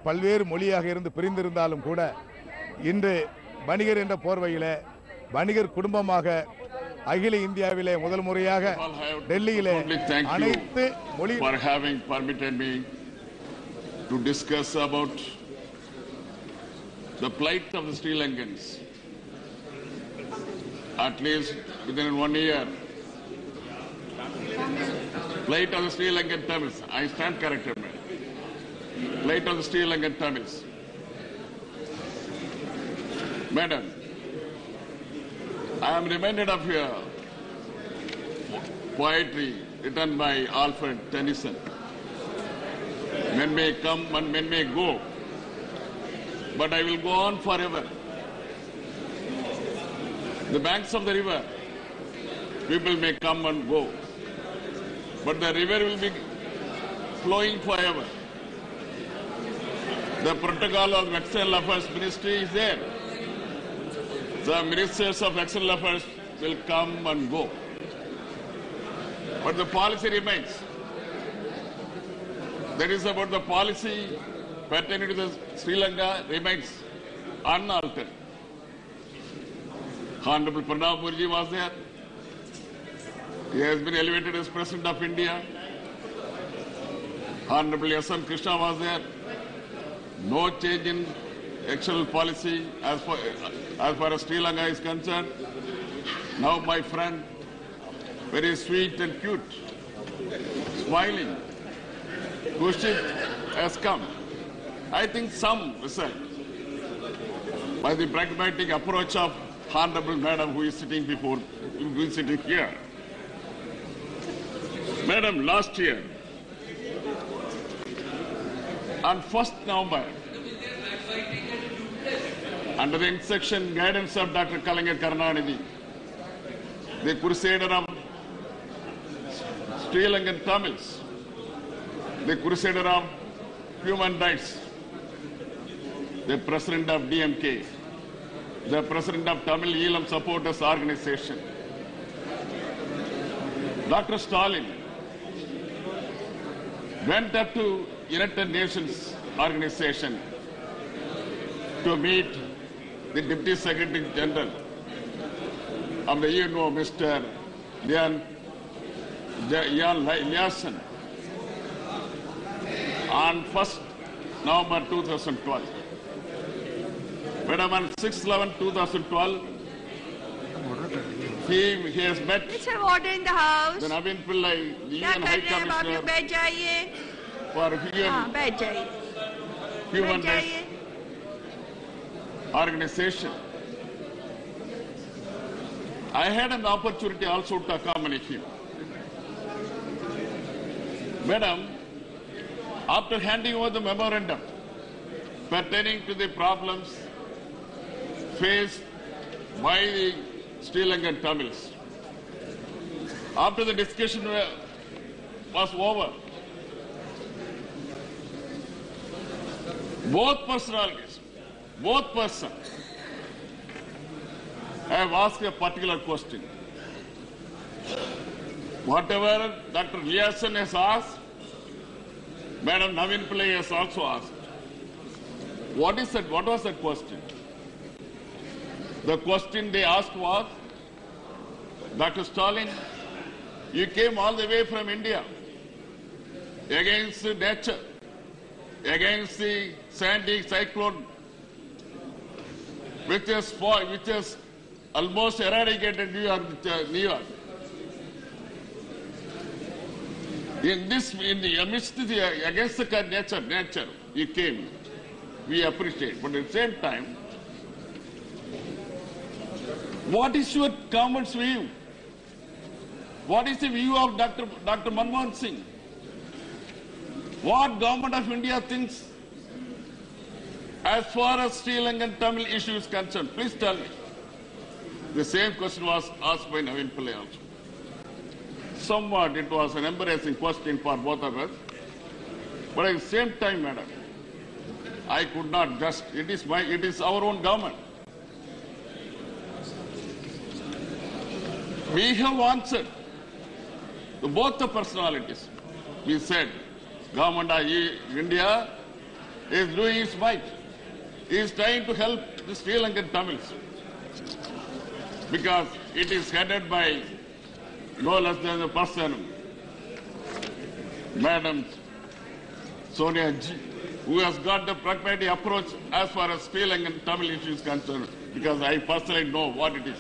பல்வேறு மொழியாக இருந்து பிரிந்திருந்தாலும் கூட இன்று வணிகர் என்ற போர்வையிலே வணிகர் குடும்பமாக அகில இந்தியாவிலே முதல் முறையாக டெல்லியிலே அனைத்து மொழி for having permitted me to discuss about the plight of the Sri Lankans. At least within 1 year, plight of the Sri Lankan Tamils. I stand corrected, man. Plight of the Sri Lankan Tamils. Madam, I am reminded of your poetry written by Alfred Tennyson. Men may come and men may go, but I will go on forever. The banks of the river, people may come and go, but the river will be flowing forever. The protocol of External Affairs Ministry is there. The ministers of External Affairs will come and go, but the policy remains. That is about the policy pertaining to the Sri Lanka remains unaltered. Honorable Pranab Mukherjee was there. He has been elevated as President of India. Honorable S.M. Krishna was there. No change in external policy as far as Sri Lanka is concerned. Now my friend, very sweet and cute, smiling, Kushit has come. I think some result by the pragmatic approach of Honorable Madam who is sitting here. Madam, last year, on 1st November, under the instruction guidance of Dr. Kalaignar Karunanidhi, the crusader of Sri Lankan Tamils, the crusader of human rights, the president of DMK, the president of Tamil Eelam Supporters Organization, Dr. Stalin went up to United Nations Organization to meet the Deputy Secretary General of the UNO, Mr. Jan Eliasson, on 1st November 2012. Madam, on 6/11/2012, he has met Mr. Order in the House. the Navin Pillai, the UN High Commissioner बैठ जाइए. for हाँ, बैठ जाइए. Human बैठ Rights जाइए. Organization. I had an opportunity also to accompany him. Madam, after handing over the memorandum pertaining to the problems faced by the Sri Lankan Tamils, after the discussion was over, both persons have asked a particular question. Whatever Dr. Eliasson has asked, Madam Navin Pillai has also asked. What was that question? The question they asked was, Dr. Stalin, you came all the way from India against nature, against the Sandy cyclone, which has almost eradicated New York. Against the nature, you came. We appreciate. But at the same time, what is your government's view? What is the view of Dr. Manmohan Singh? What government of India thinks as far as Sri Lankan Tamil issue is concerned? Please tell me. The same question was asked by Navin Pillai also. Somewhat it was an embarrassing question for both of us. But at the same time, madam, I could not just, it is our own government. We have answered to both the personalities. We said, Government of India is doing its might. He is trying to help the Sri Lankan Tamils because it is headed by no less than the person, Madam Sonia Ji, who has got the pragmatic approach as far as Sri Lankan Tamil issue is concerned, because I personally know what it is.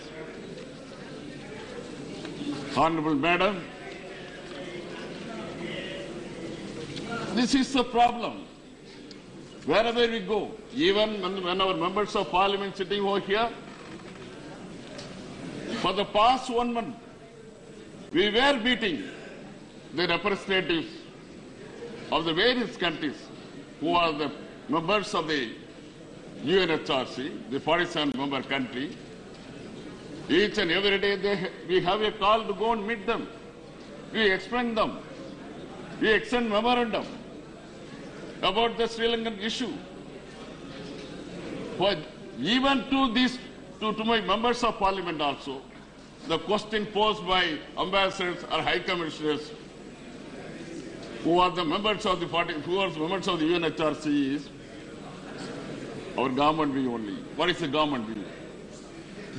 Honorable Madam, this is the problem. Wherever we go, even when our members of parliament sitting over here, for the past 1 month, we were meeting the representatives of the various countries who are the members of the UNHRC, the 47-member country. Each and every day we have a call to go and meet them. We explain them. We extend memorandum about the Sri Lankan issue. But even to my members of parliament also, the question posed by ambassadors or high commissioners who are the members of the party, who are the members of the UNHRC is our government view only. What is the government view?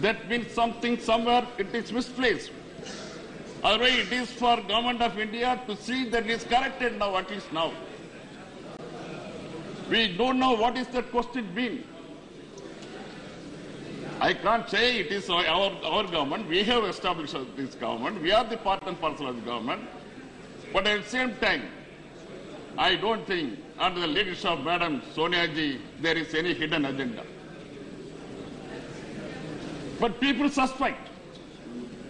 That means something somewhere it is misplaced. Otherwise it is for government of India to see that it is corrected now, at least now. We don't know what is that question mean. I can't say it is our government. We have established this government. We are the part and parcel of the government. But at the same time, I don't think under the leadership of Madam Sonia Ji, there is any hidden agenda. But people suspect.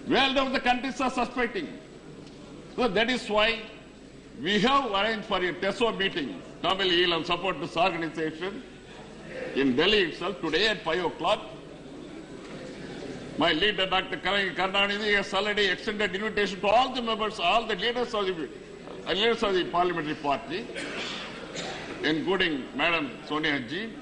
Well, the countries are suspecting. So that is why we have arranged for a TESO meeting, Tamil Eelam Support This Organization, in Delhi itself today at 5 o'clock. My leader, Dr. Karnanidhi, has already extended invitation to all the members, all the leaders of the parliamentary party, including Madam Sonia Ji.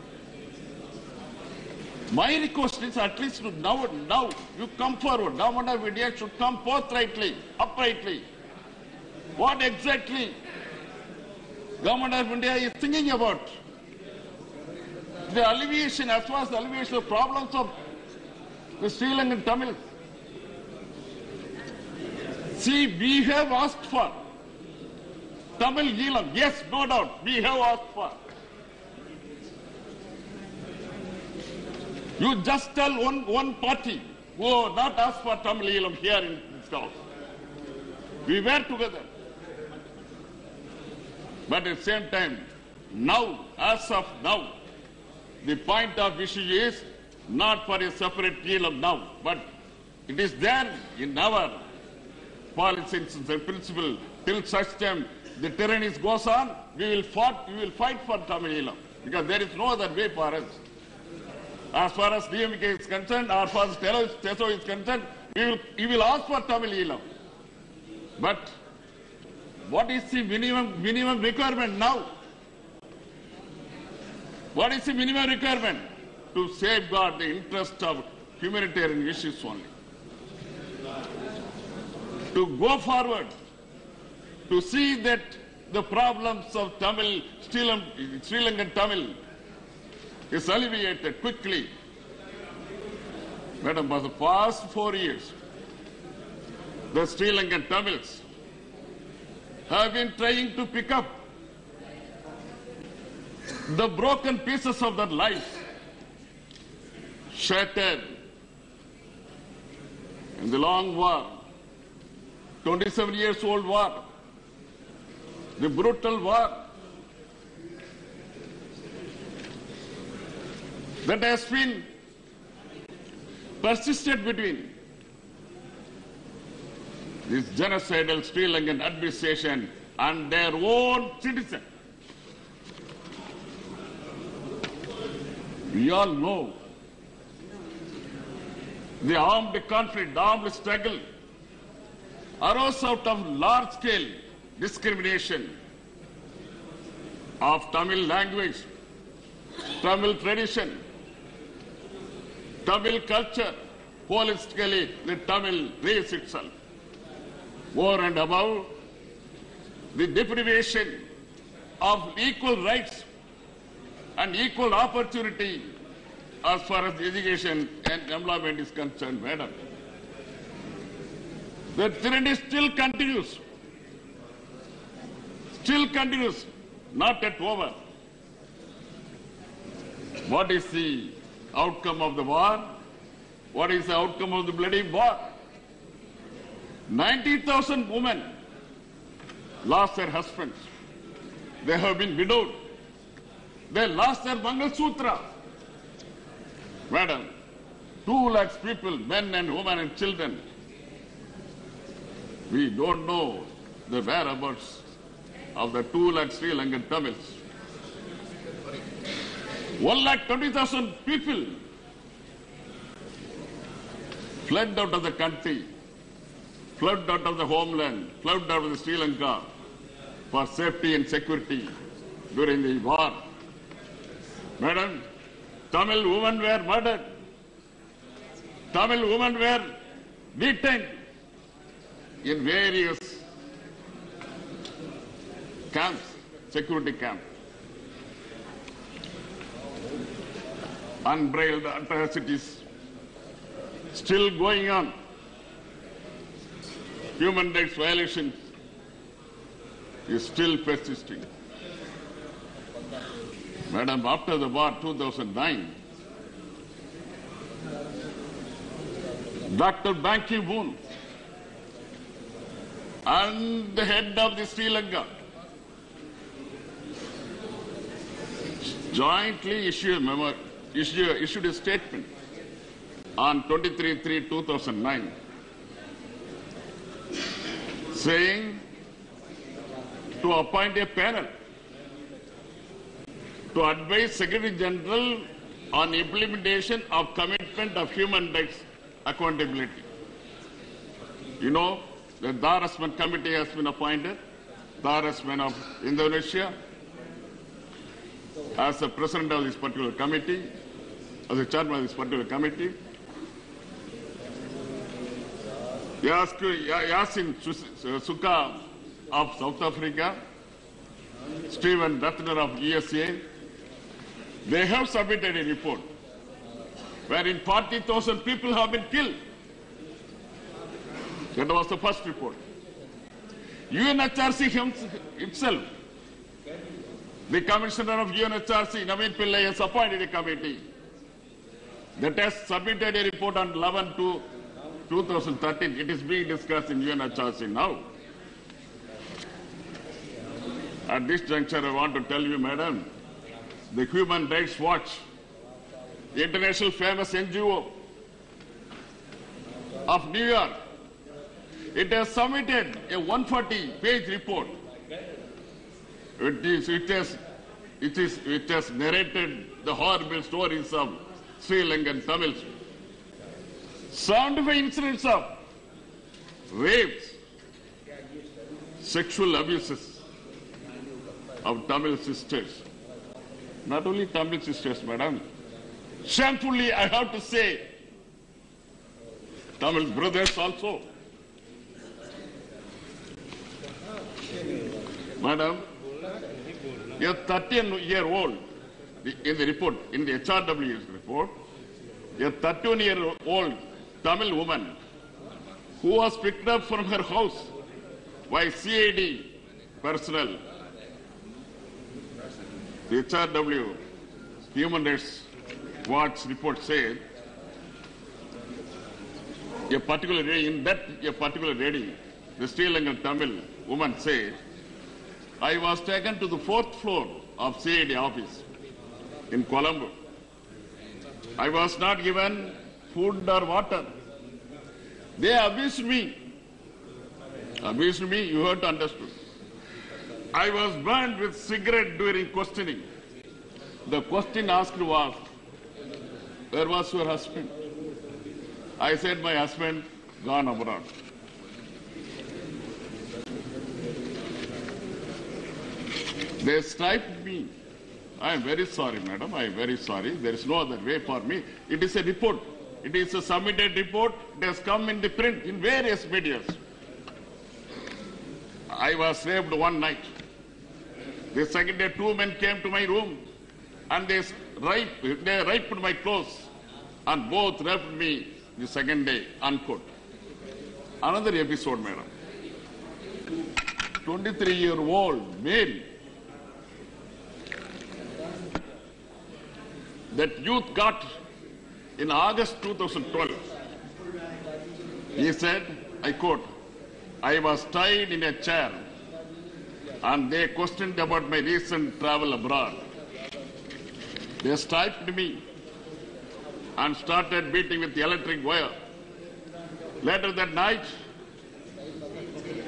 My request is at least now you come forward. Government of India should come forthrightly, uprightly. What exactly Government of India is thinking about? The alleviation, as far as the alleviation of problems of the Sri Lankan Tamils. See, we have asked for Tamil Eelam. Yes, no doubt, we have asked for. You just tell one party who not asked for Tamil Eelam here in this house. We were together. But at the same time, now, as of now, the point of issue is not for a separate Eelam now, but it is there in our policy principle. Till such time the tyranny goes on, we will fight for Tamil Eelam, because there is no other way for us. As far as DMK is concerned, as far as TESO is concerned, we will ask for Tamil Eelam. But what is the minimum requirement now? What is the minimum requirement? To safeguard the interest of humanitarian issues only. To go forward, to see that the problems of Sri Lankan Tamil is alleviated quickly. Madam, for the past 4 years, the Sri Lankan Tamils have been trying to pick up the broken pieces of their life, shattered in the long war, 27 years old war, the brutal war that has been persisted between this genocidal Sri Lankan administration and their own citizens. We all know the armed conflict, the armed struggle arose out of large-scale discrimination of Tamil language, Tamil tradition, Tamil culture, holistically the Tamil race itself. Over and above, the deprivation of equal rights and equal opportunity as far as education and employment is concerned, madam. The trend is still continues. Still continues, not yet over. What is the outcome of the war? What is the outcome of the bloody war? 90,000 women lost their husbands. They have been widowed. They lost their Mangal Sutra. Madam, 2 lakhs people, men and women and children. We don't know the whereabouts of the 2 lakh Sri Lankan Tamils. 1,20,000 people fled out of the country, fled out of the homeland, fled out of the Sri Lanka for safety and security during the war. Madam, Tamil women were murdered. Tamil women were detained in various camps, security camps. Unbridled atrocities still going on. Human rights violations is still persisting. Madam, after the war 2009, Dr. Ban Ki-moon and the head of the Sri Lanka jointly issued a statement on 23/3/2009 saying to appoint a panel to advise Secretary General on implementation of commitment of human rights accountability. You know, the Dar Asman Committee has been appointed, Dar Asman of Indonesia, as the president of this particular committee, as the chairman of this particular committee. Yasin Sukha of South Africa, Stephen Ratner of ESA, they have submitted a report wherein 40,000 people have been killed. That was the first report. UNHRC itself, the commissioner of UNHRC, Naveen Pillai, has appointed a committee that has submitted a report on 11/2/2013. It is being discussed in UNHRC now. At this juncture, I want to tell you, madam, the Human Rights Watch, the international famous NGO of New York, it has submitted a 140-page report. It has narrated the horrible stories of Sri Lankan Tamils. 75 incidents of rapes, sexual abuses of Tamil sisters. Not only Tamil sisters, madam. Shamefully, I have to say, Tamil brothers also. Madam, a 13-year-old, in the report, in the HRW's report, a 13-year-old Tamil woman who was picked up from her house by CID personnel. The HRW Human Rights Watch report said a particular reading, the Sri Lankan Tamil woman said, I was taken to the 4th floor of CID office in Colombo. I was not given food or water. They abused me. Abused me, you have to understand. I was burned with cigarette during questioning. The question asked was, where was your husband? I said, my husband gone abroad. They striped me. I am very sorry, madam. I am very sorry. There is no other way for me. It is a report. It is a submitted report. It has come in the print in various medias. I was raped one night. The second day, 2 men came to my room and they raped my clothes, and both raped me the second day, unquote. Another episode, madam. 23-year-old male. That youth got in August 2012. He said, I quote, I was tied in a chair and they questioned about my recent travel abroad. They striped me and started beating with the electric wire. Later that night,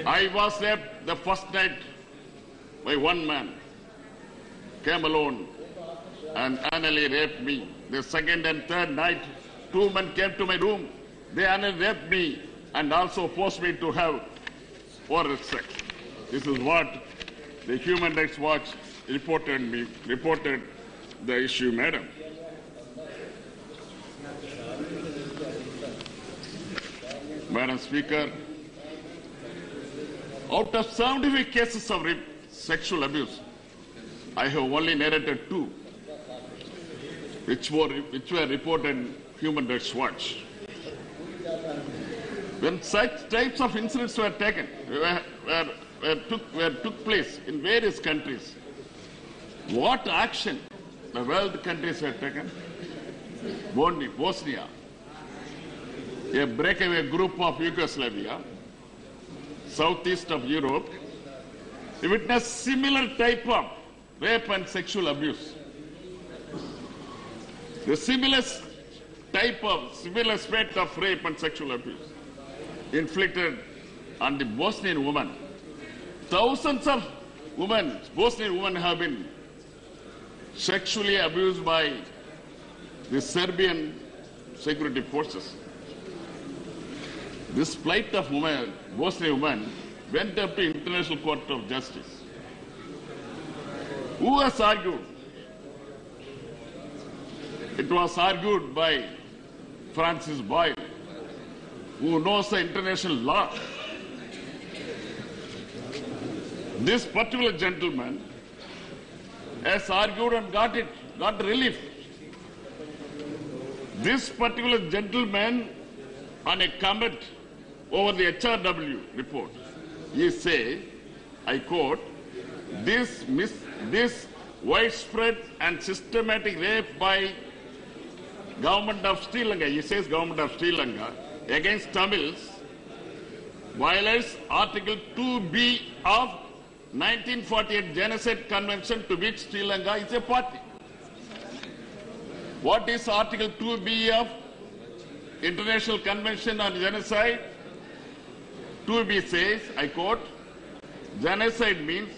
I was raped the first night by one man, came alone and anally raped me. The second and third night, two men came to my room. They anally raped me and also forced me to have oral sex. This is what the Human Rights Watch reported the issue, madam. Madam Speaker, out of 75 cases of sexual abuse, I have only narrated 2, which were reported in Human Rights Watch. When such types of incidents were taken, took place in various countries, what action the world countries have taken? Bosnia, a breakaway group of Yugoslavia, southeast of Europe, witnessed similar type of rape and sexual abuse. The similar spate of rape and sexual abuse inflicted on the Bosnian woman. Thousands of women, Bosnian women, have been sexually abused by the Serbian security forces. This plight of women, Bosnian women, went up to International Court of Justice. Who has argued? It was argued by Francis Boyle, who knows the international law. This particular gentleman has argued and got relief. This particular gentleman, on a comment over the HRW report, he says, I quote, this widespread and systematic rape by government of Sri Lanka, he says government of Sri Lanka, against Tamils violates Article 2B of 1948 Genocide Convention, to which Sri Lanka is a party. What is Article 2B of International Convention on Genocide? 2B says, I quote, genocide means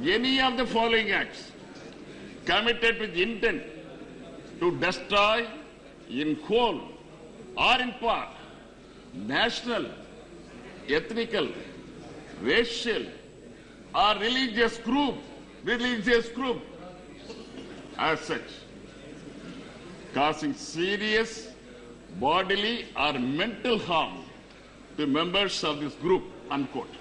any of the following acts committed with intent to destroy in whole or in part national, ethnical, racial or religious group as such, causing serious bodily or mental harm to members of this group, unquote.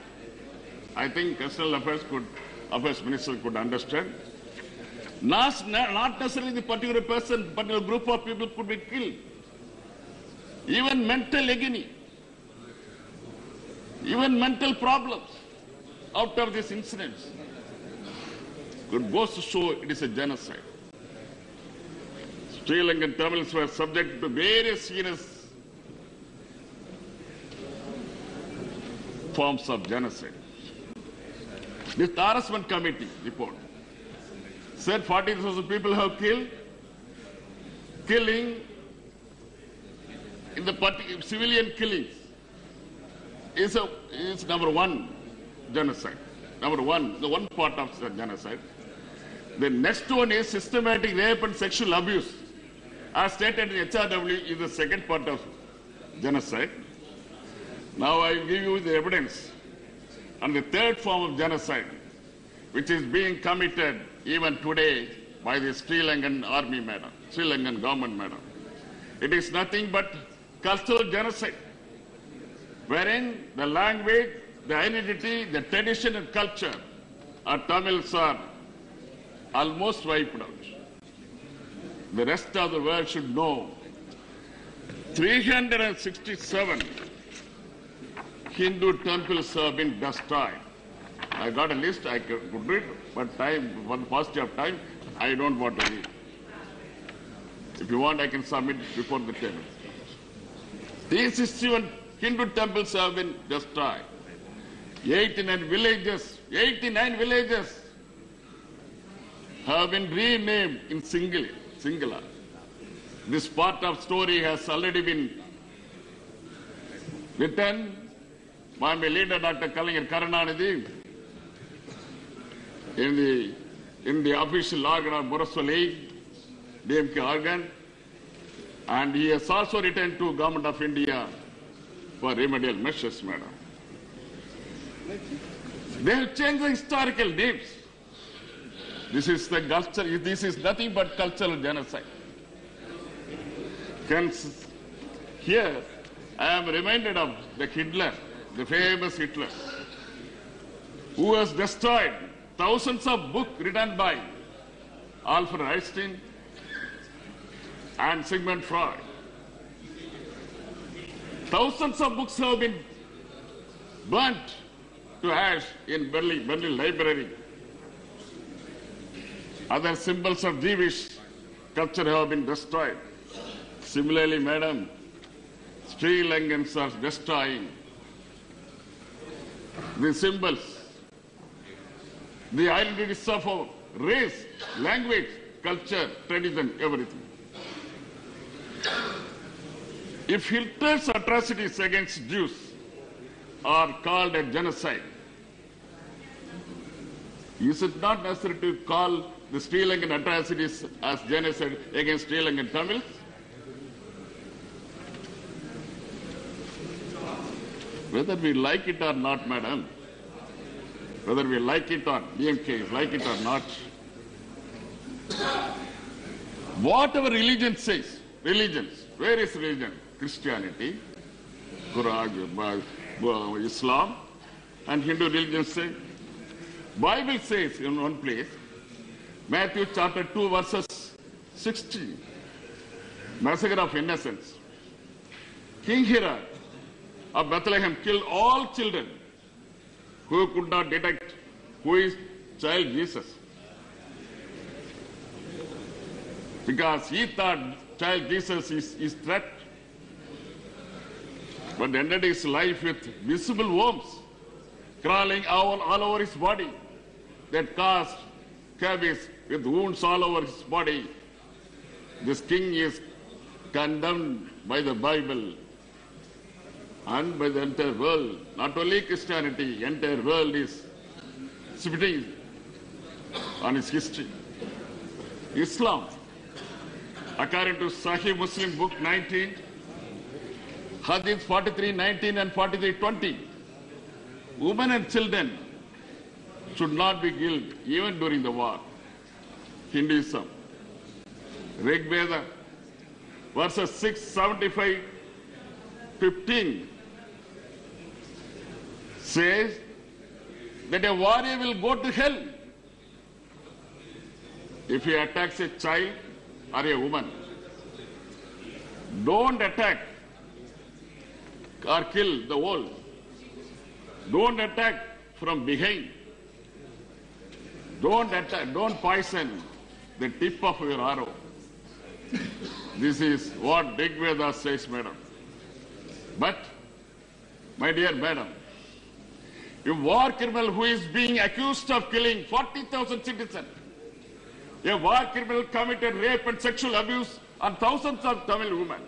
I think External Affairs Minister could understand. Not necessarily the particular person, particular group of people could be killed. Even mental agony, even mental problems out of these incidents could both show it is a genocide. Sri Lankan Tamils were subject to various heinous forms of genocide. This harassment committee report said 40,000 people have killed. Killing in the civilian killings is number one genocide. Number one, the one part of the genocide. The next one is systematic rape and sexual abuse. As stated in HRW, is the second part of genocide. Now I will give you the evidence on the third form of genocide, which is being committed even today by the Sri Lankan army madam, Sri Lankan government madam. It is nothing but cultural genocide, wherein the language, the identity, the tradition and culture of Tamils are almost wiped out. the rest of the world should know 367 Hindu temples have been destroyed. I got a list, I could read, but for the paucity of time, I don't want to read. If you want, I can submit before the table. 361 Hindu temples have been destroyed. 89 villages have been renamed in singular. This part of story has already been written by my leader, Dr. Kalaignar Karunanidhi, in the official organ of Muraswali, DMK organ, and he has also written to Government of India for remedial measures, madam. They have changed the historical names. This is the culture. This is nothing but cultural genocide. Hence, here I am reminded of the Hitler, the famous Hitler, who has destroyed thousands of books written by Alfred Einstein and Sigmund Freud. Thousands of books have been burnt to ash in Berlin Library. Other symbols of Jewish culture have been destroyed. Similarly, madam, Sri Lankans are destroying the symbols, the identities of our race, language, culture, tradition, everything. If Hitler's atrocities against Jews are called a genocide, is it not necessary to call the Sri Lankan atrocities as genocide against Sri Lankan Tamils? Whether we like it or not, madam, whether we like it or DMK like it or not, whatever religion says, religions, various religions, Christianity, Quran, Islam, and Hindu religions say, Bible says in one place, Matthew chapter 2 verses 16, massacre of innocents. King Herod of Bethlehem killed all children who could not detect who is child Jesus, because he thought child Jesus is threat, but ended his life with visible worms crawling all over his body that caused cavities with wounds all over his body. This king is condemned by the Bible and by the entire world. Not only Christianity, entire world is spitting on its history. Islam, according to Sahih Muslim book 19, Hadith 43:19 and 43:20, women and children should not be killed even during the war. Hinduism, Rig Veda, verses 6:75-15 says that a warrior will go to hell if he attacks a child or a woman. Don't attack or kill the old. Don't attack from behind. Don't poison the tip of your arrow. This is what Rig Veda says, madam. But, my dear madam, a war criminal who is being accused of killing 40,000 citizens, a war criminal committed rape and sexual abuse on thousands of Tamil women,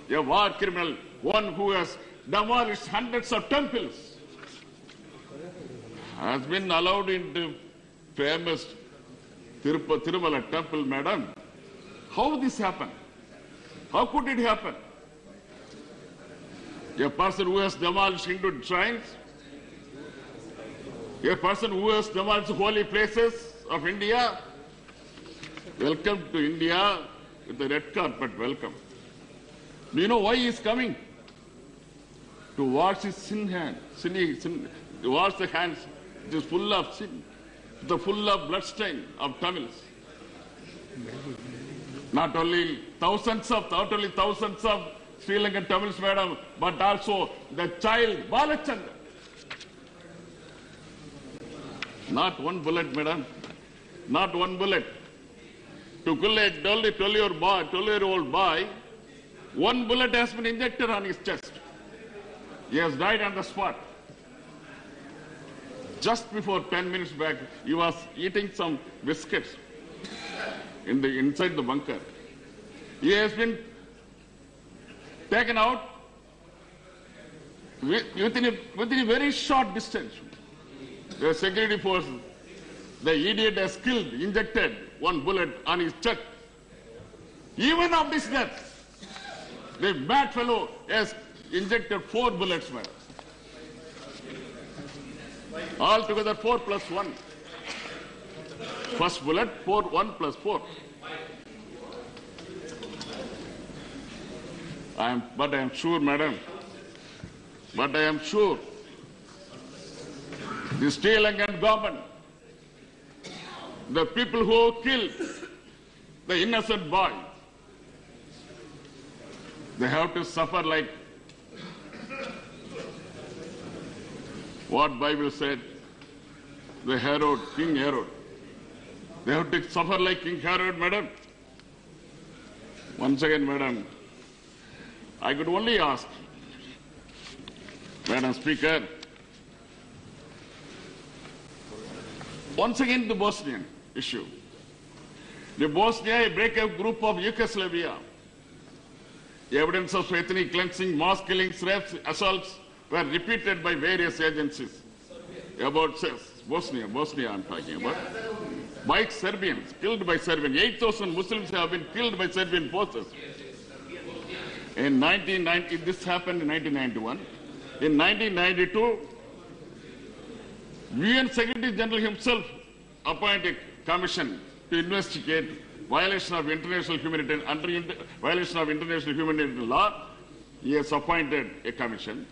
a war criminal, one who has demolished hundreds of temples, has been allowed into famous Tirumala temple, madam. How this happened? How could it happen? A person who has demolished Hindu shrines, a person who has demolished holy places of India, welcome to India with the red carpet welcome. Do you know why he is coming? To wash his sin hand, to wash the hands. It is full of sin, full of bloodstain of Tamils. Not only thousands of Sri Lankan Tamils, madam, but also the child Balachandra. Not one bullet, madam. Not one bullet. To kill a 12-year-old boy, one bullet has been injected on his chest. He has died on the spot. Just before 10 minutes back, he was eating some biscuits inside the bunker. He has been taken out within a very short distance. The security force, the idiot has injected one bullet on his chest. Even of this death, the bad fellow has injected 4 bullets, madam. Altogether 4 plus 1. First bullet, 1 plus 4. But I am sure, madam, the Sri Lankan government, the people who killed the innocent boy, they have to suffer like what Bible said, the Herod, King Herod. They have to suffer like King Herod, madam. Once again, madam, I could only ask, Madam Speaker, once again the Bosnian issue. The Bosnia, a breakup group of Yugoslavia. Evidence of ethnic cleansing, mass killings, rapes, assaults were repeated by various agencies. About Bosnia I'm talking about. By Serbians, killed by Serbians. 8,000 Muslims have been killed by Serbian forces. In 1990, this happened in 1991. In 1992, UN Secretary General himself appointed a commission to investigate violation of international humanitarian law. He has appointed a commission.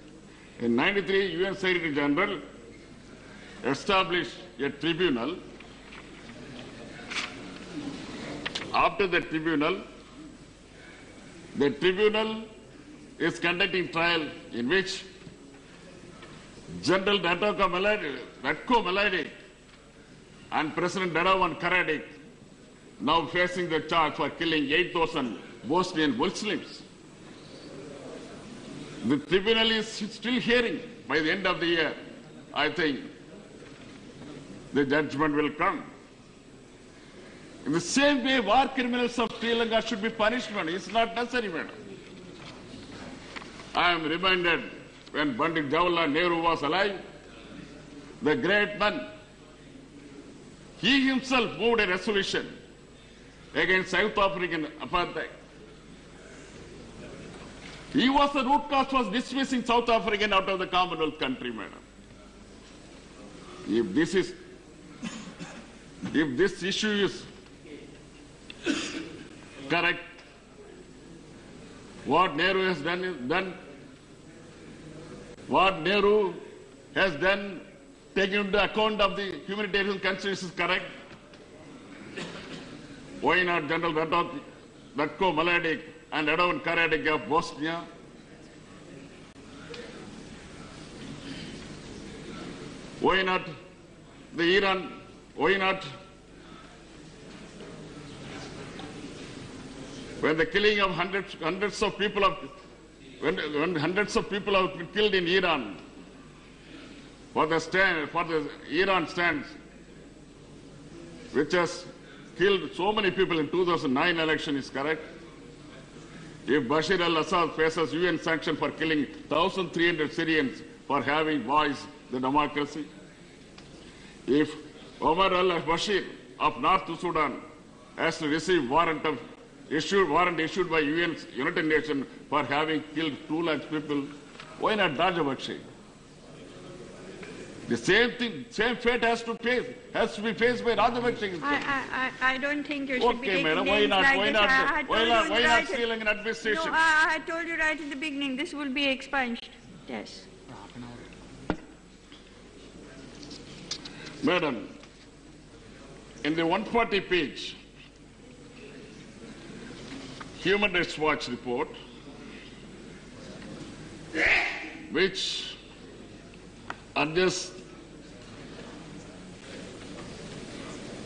In 1993, UN Secretary General established a tribunal. After the tribunal is conducting trial in which General Ratko Mladic and President Radovan Karadzic now facing the charge for killing 8,000 Bosnian Muslims. The tribunal is still hearing. By the end of the year, I think the judgment will come. In the same way, war criminals of Sri Lanka should be punished, madam. It's not necessary, madam. I am reminded when Pandit Jawaharlal Nehru was alive, the great man, he himself moved a resolution against South African apartheid. He was the root cause was dismissing South African out of the Commonwealth country, madam. If this issue is correct, what Nehru has done is done. What Nehru has done, taking into account of the humanitarian considerations, is correct. Why not General Ratko Mladic and Radovan Karadzic of Bosnia? Why not the Iran? Why not when the killing of hundreds of people when hundreds of people have been killed in Iran, for the Iran stands, which has killed so many people in 2009 election, is correct. If Bashar al-Assad faces UN sanction for killing 1,300 Syrians for having voiced the democracy, if Omar al-Bashir of North Sudan has to receive warrant issued by United Nations for having killed 2 lakh people, why not Rajapaksa? The same fate has to be faced by Rajapaksa. I don't think you should be taking madam, names like this. Why not Sri Lankan administration? No, I told you right in the beginning, this will be expunged. Yes. Madam, in the 140 page, Human Rights Watch report, which urges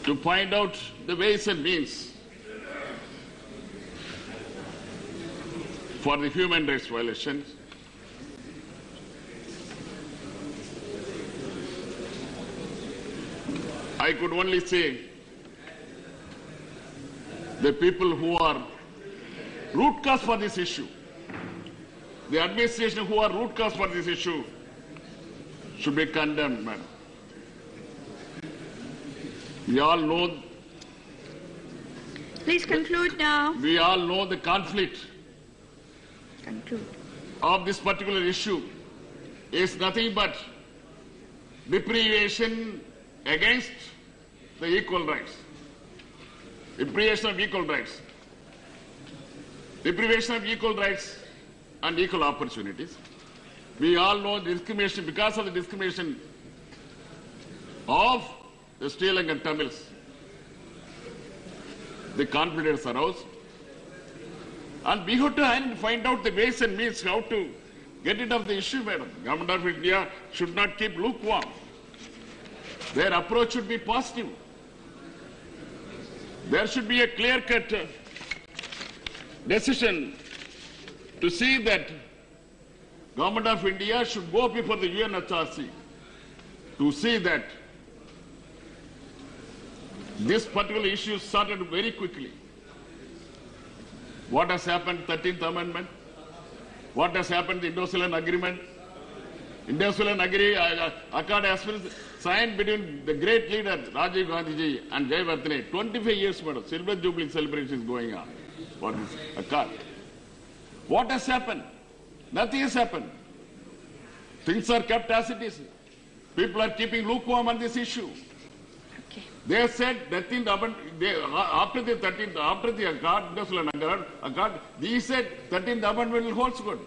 to find out the ways and means for the human rights violations. I could only say the people who are root cause for this issue, the administration who are root cause for this issue should be condemned, madam. We all know. Please conclude now. We all know the conflict Conclude. of this particular issue is nothing but deprivation against the equal rights. Deprivation of equal rights. Deprivation of equal rights and equal opportunities. We all know discrimination, because of the discrimination of the Sri Lankan Tamils, the conflict arose. And we have to find out the ways and means how to get rid of the issue, madam. Government of India should not keep lukewarm. Their approach should be positive. There should be a clear-cut decision to see that Government of India should go before the UNHRC to see that this particular issue started very quickly. What has happened, 13th Amendment? What has happened, the Indo-Ceylon Agreement? Indo-Ceylon Accord has been signed between the great leader Rajiv Gandhi and Jayawardene. 25 years, madam. Silver Jubilee celebration is going on for this accord. What has happened? Nothing has happened. Things are kept as it is. People are keeping lukewarm on this issue. Okay. They said 13th after the 13th, after the accord, Indo-Ceylon accord, they said 13th amendment will hold good.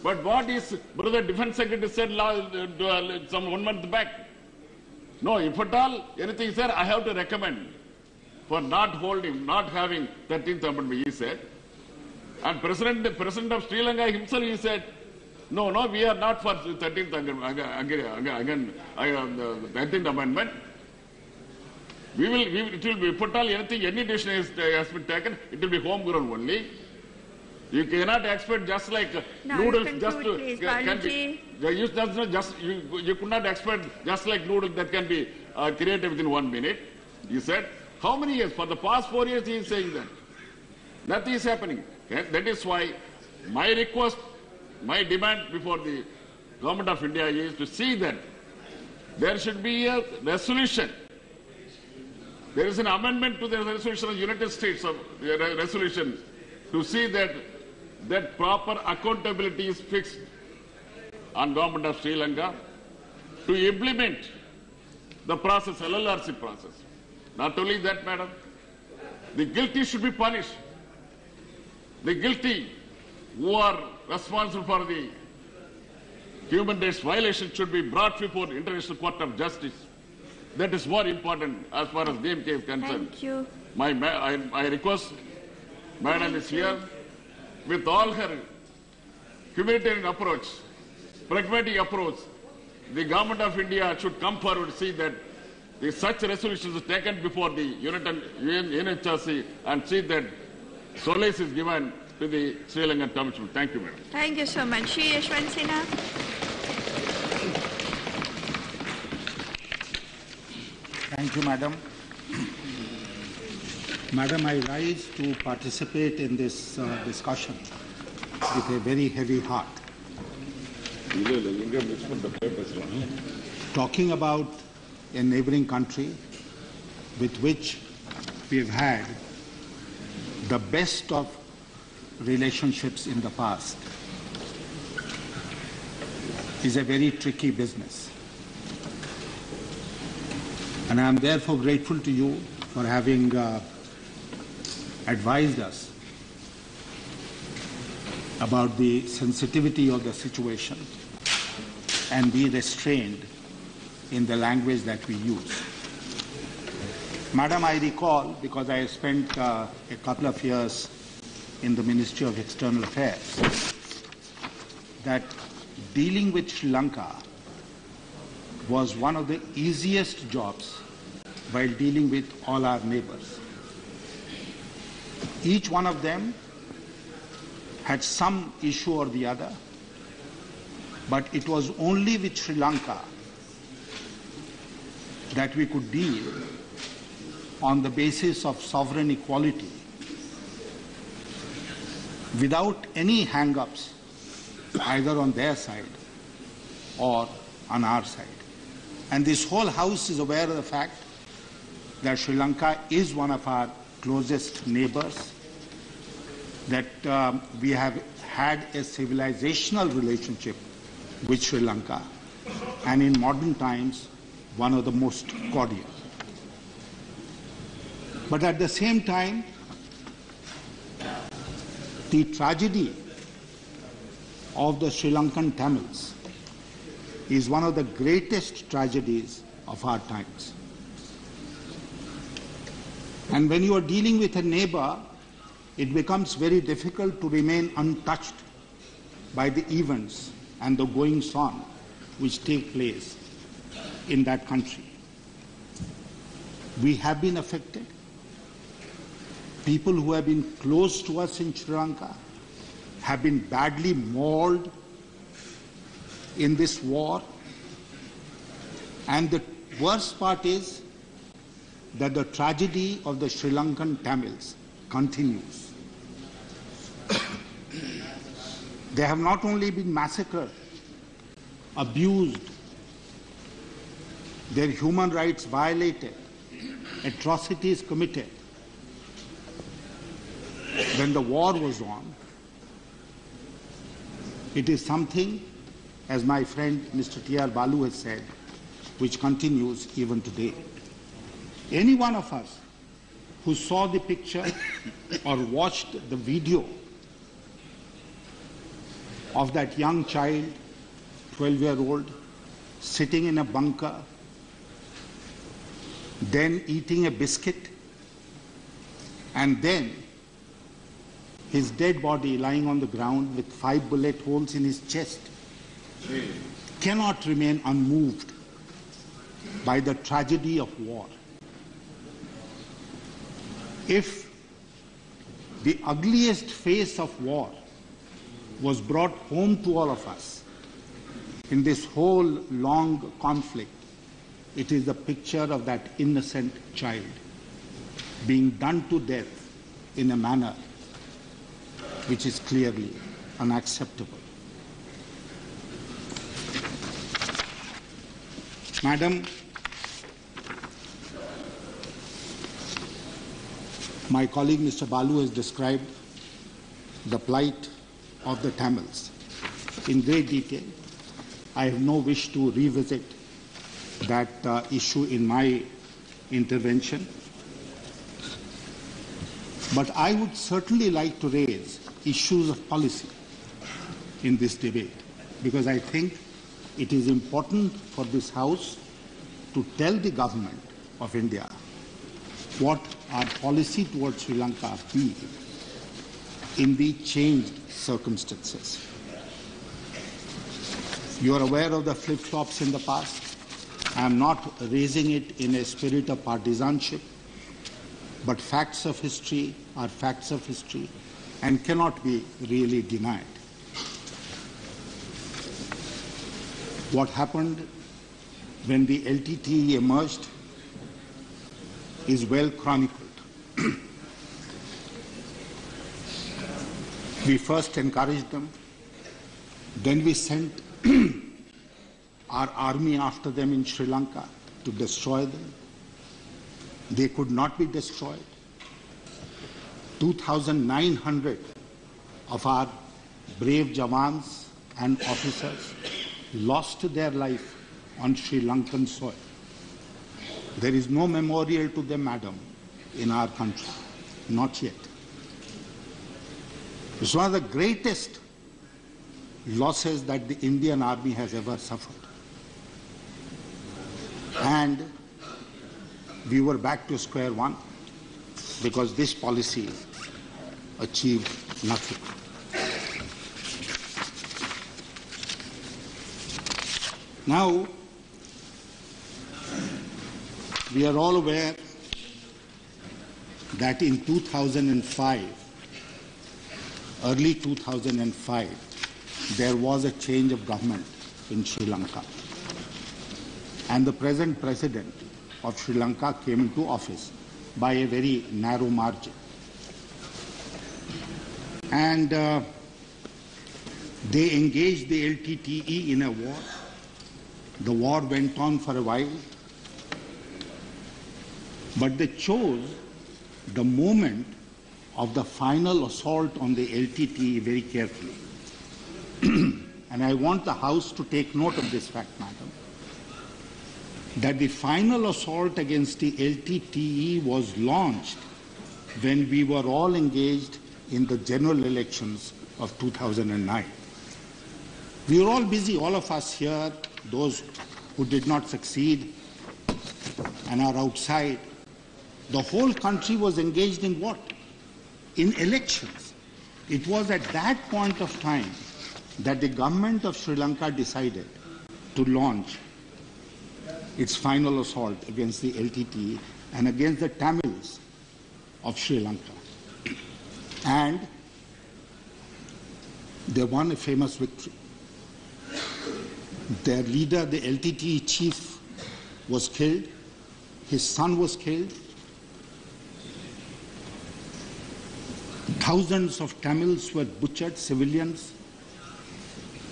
But what is brother Defense Secretary said some 1 month back? No, if at all anything is there, I have to recommend for not having 13th amendment, he said. And President of Sri Lanka himself, he said, no, we are not for 13th amendment. It will be, if at all anything, any decision has been taken, it will be homegrown only. You cannot expect just like noodles, just to you could not expect just like noodles that can be created within 1 minute. He said, how many years? For the past 4 years he is saying that. Nothing is happening. That is why my request, my demand before the Government of India is to see that there should be a resolution. There is an amendment to the resolution of the United States of resolution to see that proper accountability is fixed on Government of Sri Lanka to implement the process, LLRC process. Not only that, madam, the guilty should be punished. The guilty who are responsible for the human rights violation should be brought before the International Court of Justice. That is more important as far as DMK is concerned. Thank you. I request, madam is here, with all her humanitarian approach, pragmatic approach, the Government of India should come forward to see that such resolutions are taken before the UNHRC and see that solace is given to the Sri Lankan Tamil. Thank you, madam. Thank you so much. Shri Yashwant Sinha. Thank you, madam. Madam, I rise to participate in this discussion with a very heavy heart. Talking about a neighboring country with which we have had the best of relationships in the past is a very tricky business. And I am therefore grateful to you for having advised us about the sensitivity of the situation and be restrained in the language that we use. Madam, I recall, because I spent a couple of years in the Ministry of External Affairs that dealing with Sri Lanka was one of the easiest jobs while dealing with all our neighbors. Each one of them had some issue or the other, but it was only with Sri Lanka that we could deal on the basis of sovereign equality without any hang-ups either on their side or on our side. And this whole House is aware of the fact that Sri Lanka is one of our closest neighbors, that we have had a civilizational relationship with Sri Lanka, and in modern times, one of the most cordial. But at the same time, the tragedy of the Sri Lankan Tamils is one of the greatest tragedies of our times. And when you are dealing with a neighbor, it becomes very difficult to remain untouched by the events and the goings-on which take place in that country. We have been affected. People who have been close to us in Sri Lanka have been badly mauled in this war. And the worst part is that the tragedy of the Sri Lankan Tamils continues. They have not only been massacred, abused, their human rights violated, atrocities committed. When the war was on, it is something, as my friend Mr. T.R. Balu has said, which continues even today. Any one of us who saw the picture or watched the video of that young child, 12-year-old, sitting in a bunker, then eating a biscuit, and then his dead body lying on the ground with 5 bullet holes in his chest, cannot remain unmoved by the tragedy of war. If the ugliest face of war was brought home to all of us in this whole long conflict, it is the picture of that innocent child being done to death in a manner which is clearly unacceptable. Madam, my colleague Mr. Balu has described the plight of the Tamils in great detail. I have no wish to revisit that issue in my intervention. But I would certainly like to raise issues of policy in this debate, because I think it is important for this House to tell the government of India what our policy towards Sri Lanka be in the changed circumstances. You are aware of the flip-flops in the past. I am not raising it in a spirit of partisanship, but facts of history are facts of history and cannot be really denied. What happened when the LTTE emerged is well chronicled. We first encouraged them, then we sent our army after them in Sri Lanka to destroy them. They could not be destroyed. 2,900 of our brave Jawans and officers lost their life on Sri Lankan soil. There is no memorial to them, madam, in our country. Not yet. It's one of the greatest losses that the Indian Army has ever suffered. And we were back to square one because this policy achieved nothing. Now, we are all aware that in 2005, early 2005, there was a change of government in Sri Lanka. And the present president of Sri Lanka came into office by a very narrow margin. And they engaged the LTTE in a war. The war went on for a while, but they chose the moment of the final assault on the LTTE very carefully. And I want the House to take note of this fact, madam, that the final assault against the LTTE was launched when we were all engaged in the general elections of 2009. We were all busy, all of us here, those who did not succeed and are outside. The whole country was engaged in what? In elections. It was at that point of time that the government of Sri Lanka decided to launch its final assault against the LTTE and against the Tamils of Sri Lanka. And they won a famous victory. Their leader, the LTTE chief, was killed. His son was killed. Thousands of Tamils were butchered, civilians.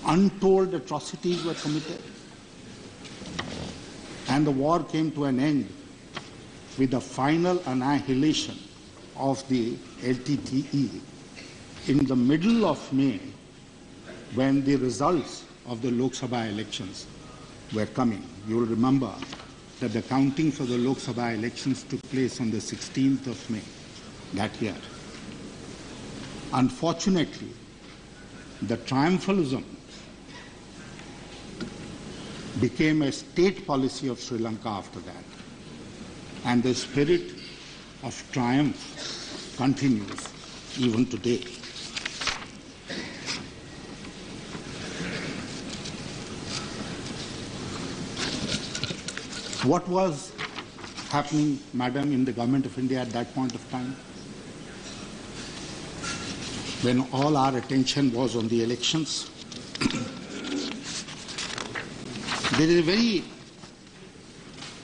Untold atrocities were committed. And the war came to an end with the final annihilation of the LTTE in the middle of May, when the results of the Lok Sabha elections were coming. You will remember that the counting for the Lok Sabha elections took place on the 16th of May that year. Unfortunately, the triumphalism became a state policy of Sri Lanka after that. And the spirit of triumph continues even today. What was happening, madam, in the government of India at that point of time? When all our attention was on the elections. There is a very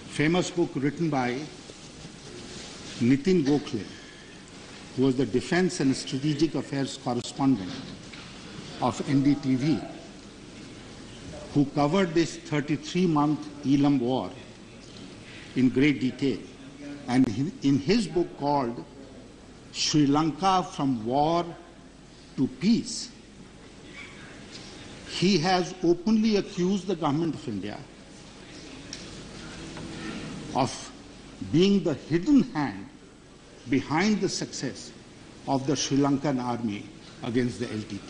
famous book written by Nitin Gokhale, who was the Defense and Strategic Affairs correspondent of NDTV, who covered this 33-month Elam war in great detail. And in his book called Sri Lanka from War to Peace, he has openly accused the government of India of being the hidden hand behind the success of the Sri Lankan army against the LTTE.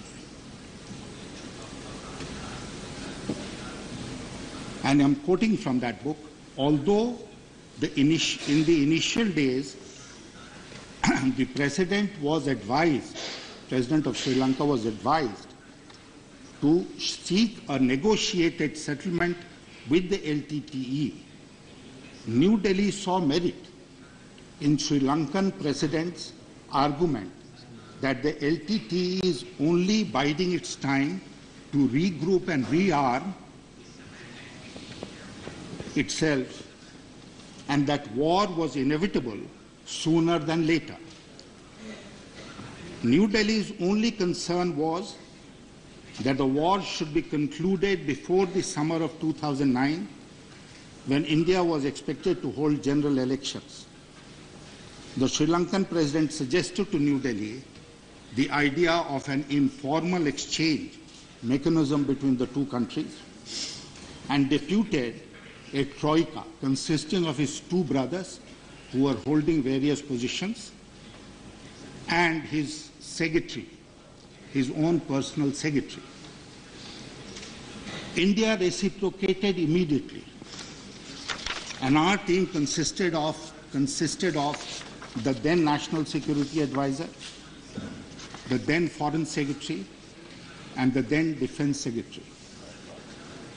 And I'm quoting from that book, although in the initial days, the President of Sri Lanka was advised to seek a negotiated settlement with the LTTE. New Delhi saw merit in Sri Lankan President's argument that the LTTE is only biding its time to regroup and rearm itself, and that war was inevitable sooner than later. New Delhi's only concern was that the war should be concluded before the summer of 2009, when India was expected to hold general elections. The Sri Lankan president suggested to New Delhi the idea of an informal exchange mechanism between the two countries and deputed a troika consisting of his two brothers who were holding various positions and his secretary, his own personal secretary. India reciprocated immediately, and our team consisted of the then National Security Advisor, the then Foreign Secretary, and the then Defense Secretary.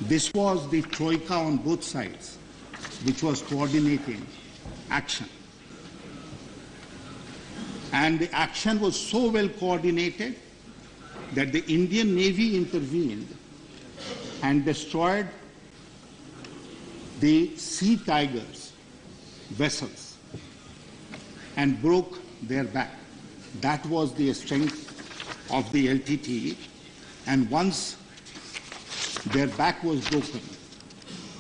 This was the troika on both sides, which was coordinating action. And the action was so well coordinated that the Indian Navy intervened and destroyed the Sea Tigers vessels and broke their back. That was the strength of the LTTE, and once their back was broken,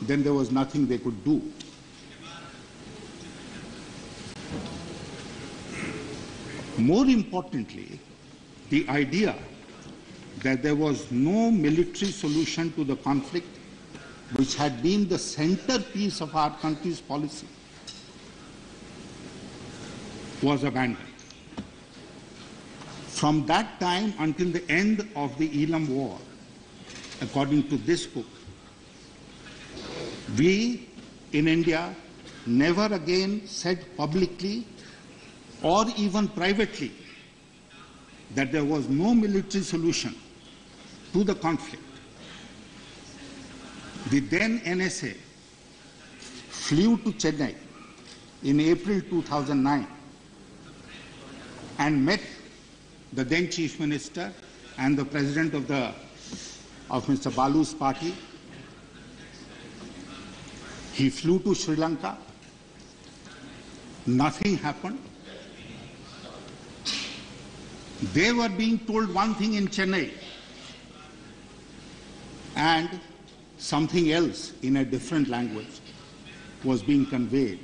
then there was nothing they could do. More importantly, the idea that there was no military solution to the conflict, which had been the centerpiece of our country's policy, was abandoned. From that time until the end of the Elam War, according to this book, we in India never again said publicly or even privately that there was no military solution to the conflict. The then NSA flew to Chennai in April 2009 and met the then Chief Minister and the President of Mr. Balu's party. He flew to Sri Lanka. Nothing happened. They were being told one thing in Chennai and something else in a different language was being conveyed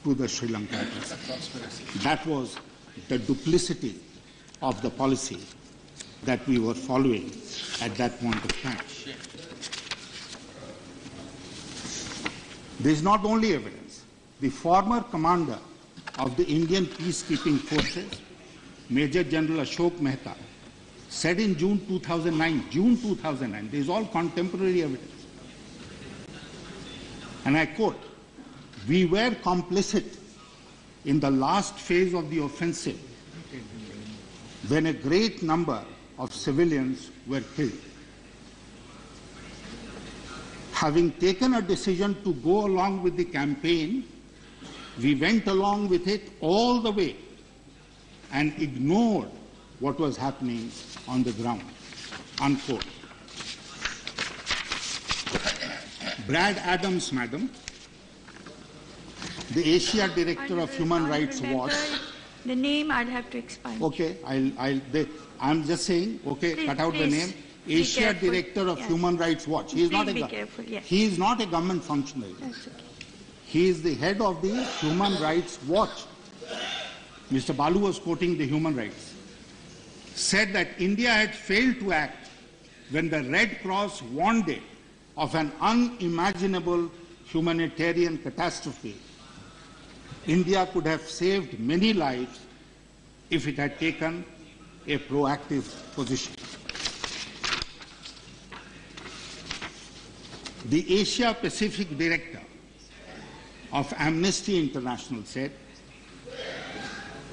to the Sri Lankans. That was the duplicity of the policy that we were following at that point of time. There is not only evidence. The former commander of the Indian peacekeeping forces, Major General Ashok Mehta, said in June 2009, there is all contemporary evidence. And I quote, "We were complicit in the last phase of the offensive when a great number of civilians were killed. Having taken a decision to go along with the campaign, we went along with it all the way and ignored what was happening on the ground." Unquote. Brad Adams, madam, the Asia Director of Human Rights Watch. The name I'll have to expunge. Okay, I'm just saying, okay, Please, cut out the please name. be Asia careful. Director of Yes. Human Rights Watch. He is not Please be a careful, yes. He is not a government functionary. That's okay. He is the head of the Human Rights Watch. Mr. Balu was quoting the Human Rights. Said that India had failed to act when the Red Cross warned it of an unimaginable humanitarian catastrophe. India could have saved many lives if it had taken a proactive position. The Asia Pacific Director of Amnesty International said,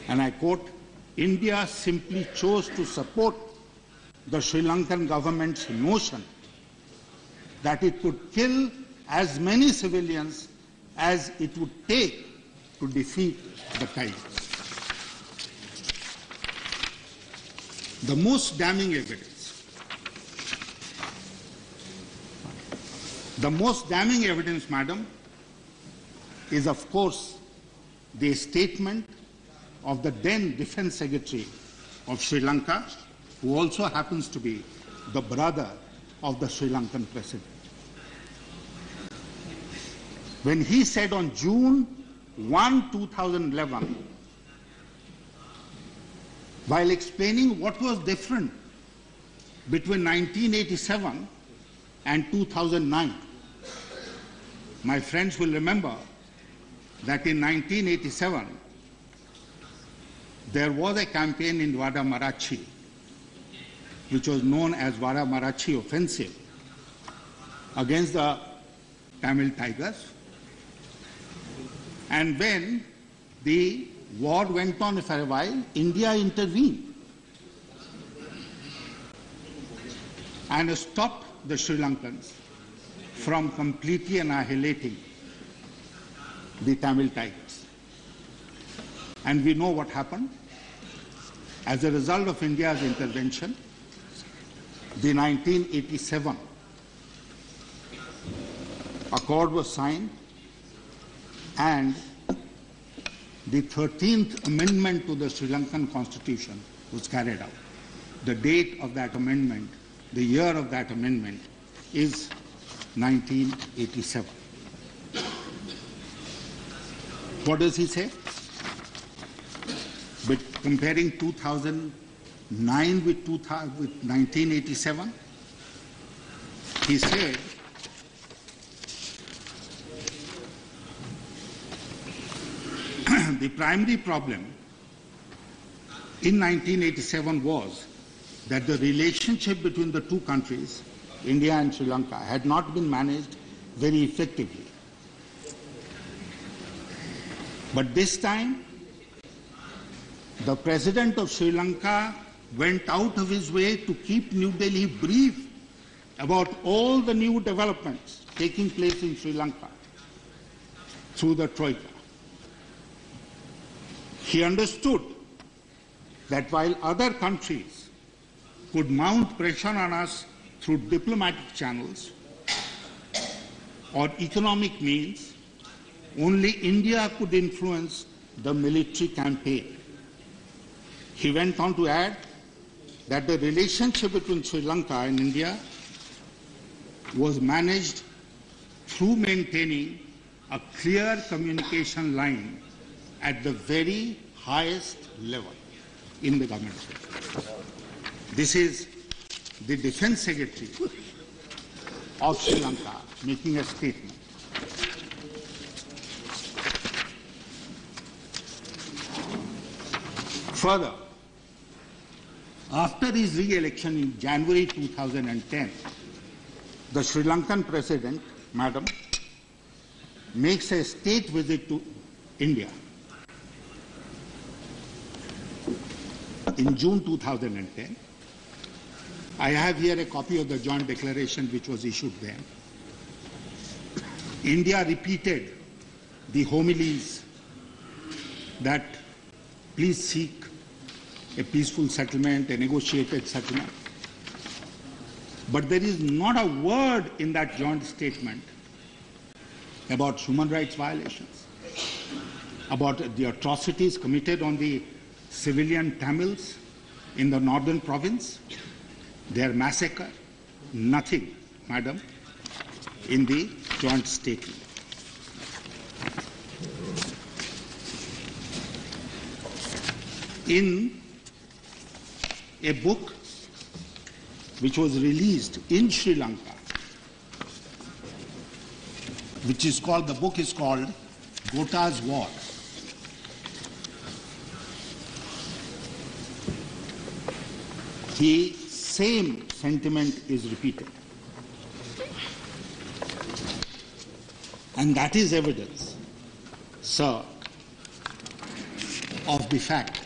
and I quote, "India simply chose to support the Sri Lankan government's notion that it could kill as many civilians as it would take to defeat the Tigers." The most damning evidence, madam, is of course the statement of the then Defense Secretary of Sri Lanka, who also happens to be the brother of the Sri Lankan President. When he said on June 1, 2011, while explaining what was different between 1987 and 2009, my friends will remember that in 1987, there was a campaign in Vada-Marachi, which was known as Vada-Marachi Offensive, against the Tamil Tigers. And when the war went on for a while, India intervened. and stopped the Sri Lankans from completely annihilating the Tamil Tigers. And we know what happened. As a result of India's intervention, the 1987 accord was signed and the 13th amendment to the Sri Lankan constitution was carried out. The date of that amendment, the year of that amendment is 1987. What does he say? But comparing 2009 with 1987, he said, the primary problem in 1987 was that the relationship between the two countries, India and Sri Lanka, had not been managed very effectively. But this time, the President of Sri Lanka went out of his way to keep New Delhi brief about all the new developments taking place in Sri Lanka through the Troika. He understood that while other countries could mount pressure on us through diplomatic channels or economic means, only India could influence the military campaign. He went on to add that the relationship between Sri Lanka and India was managed through maintaining a clear communication line at the very highest level in the government. This is the Defense Secretary of Sri Lanka making a statement. Further, after his re-election in January 2010, the Sri Lankan President, Madam, makes a state visit to India. In June 2010, I have here a copy of the joint declaration which was issued then. India repeated the homilies that please seek a peaceful settlement, a negotiated settlement. But there is not a word in that joint statement about human rights violations, about the atrocities committed on the civilian Tamils in the northern province, their massacre, nothing, Madam, in the joint statement. In a book which was released in Sri Lanka, which is called, the book is called Gota's War. The same sentiment is repeated. And that is evidence, sir, of the fact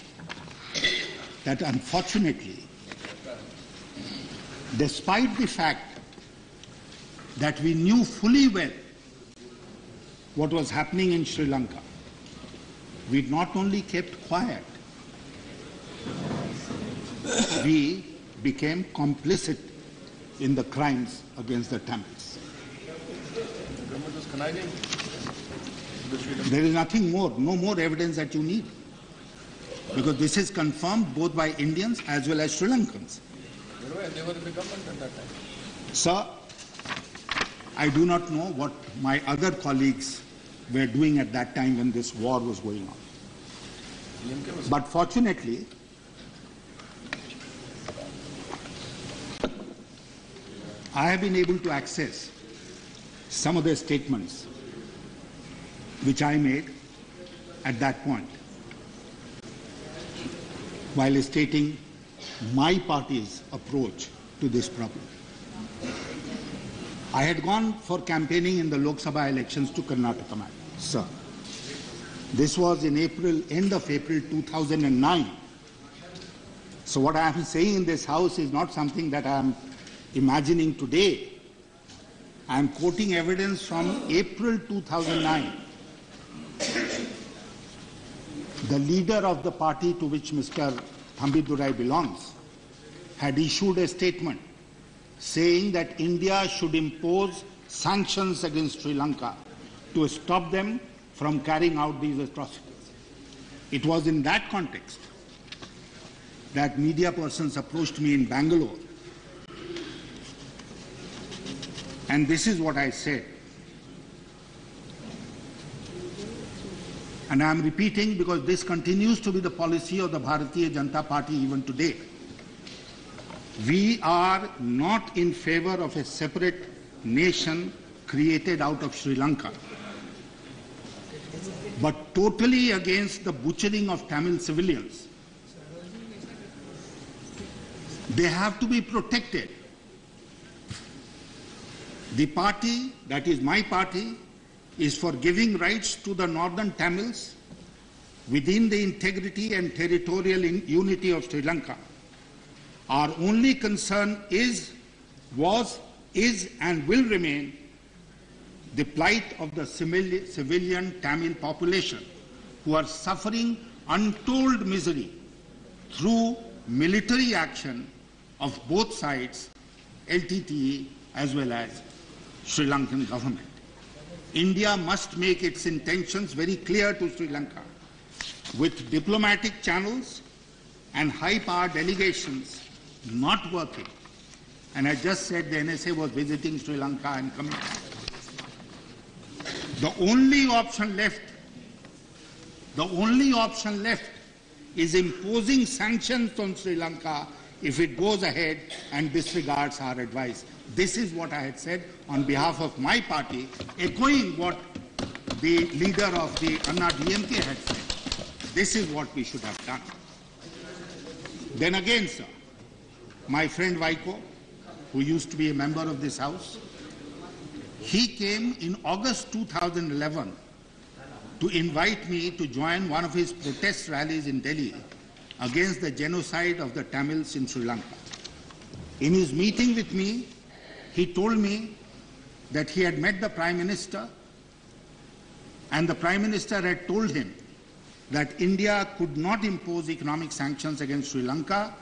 that unfortunately, despite the fact that we knew fully well what was happening in Sri Lanka, we not only kept quiet, we became complicit in the crimes against the Tamils. There is nothing more, no more evidence that you need, because this is confirmed both by Indians as well as Sri Lankans. They were in the government at that time. Sir, I do not know what my other colleagues were doing at that time when this war was going on. But fortunately, I have been able to access some of the statements which I made at that point while stating my party's approach to this problem. I had gone for campaigning in the Lok Sabha elections to Karnataka, madam, sir. This was in April, end of April 2009. So what I am saying in this house is not something that I am imagining today. I am quoting evidence from April 2009. The leader of the party to which Mr. Thambidurai belongs had issued a statement saying that India should impose sanctions against Sri Lanka to stop them from carrying out these atrocities. It was in that context that media persons approached me in Bangalore, and this is what I said. And I am repeating because this continues to be the policy of the Bharatiya Janata Party even today. We are not in favor of a separate nation created out of Sri Lanka, but totally against the butchering of Tamil civilians. They have to be protected. The party, that is my party, is for giving rights to the northern Tamils within the integrity and territorial unity of Sri Lanka. Our only concern was, and will remain the plight of the civilian Tamil population who are suffering untold misery through military action of both sides, LTTE as well as Sri Lankan government. India must make its intentions very clear to Sri Lanka with diplomatic channels and high-power delegations not working. And I just said the NSA was visiting Sri Lanka and coming. The only option left is imposing sanctions on Sri Lanka if it goes ahead and disregards our advice. This is what I had said on behalf of my party, echoing what the leader of the Anna-DMK had said. This is what we should have done. Then again, sir, my friend Vaiko, who used to be a member of this House, he came in August 2011 to invite me to join one of his protest rallies in Delhi against the genocide of the Tamils in Sri Lanka. In his meeting with me, he told me that he had met the Prime Minister and the Prime Minister had told him that India could not impose economic sanctions against Sri Lanka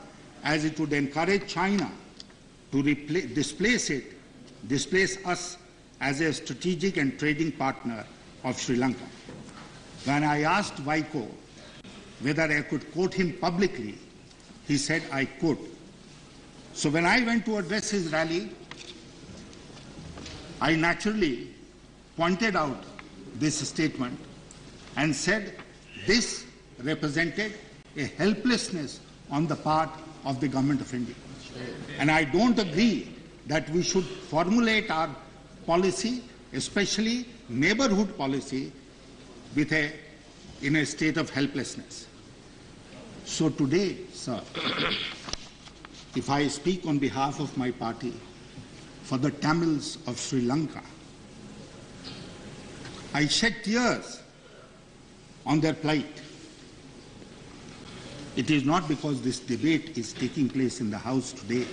as it would encourage China to displace us as a strategic and trading partner of Sri Lanka. When I asked Vaiko whether I could quote him publicly, he said I could. So when I went to address his rally, I naturally pointed out this statement and said this represented a helplessness on the part of the government of India. And I don't agree that we should formulate our policy, especially neighborhood policy, in a state of helplessness. So today, sir, if I speak on behalf of my party for the Tamils of Sri Lanka, I shed tears on their plight. It is not because this debate is taking place in the House today.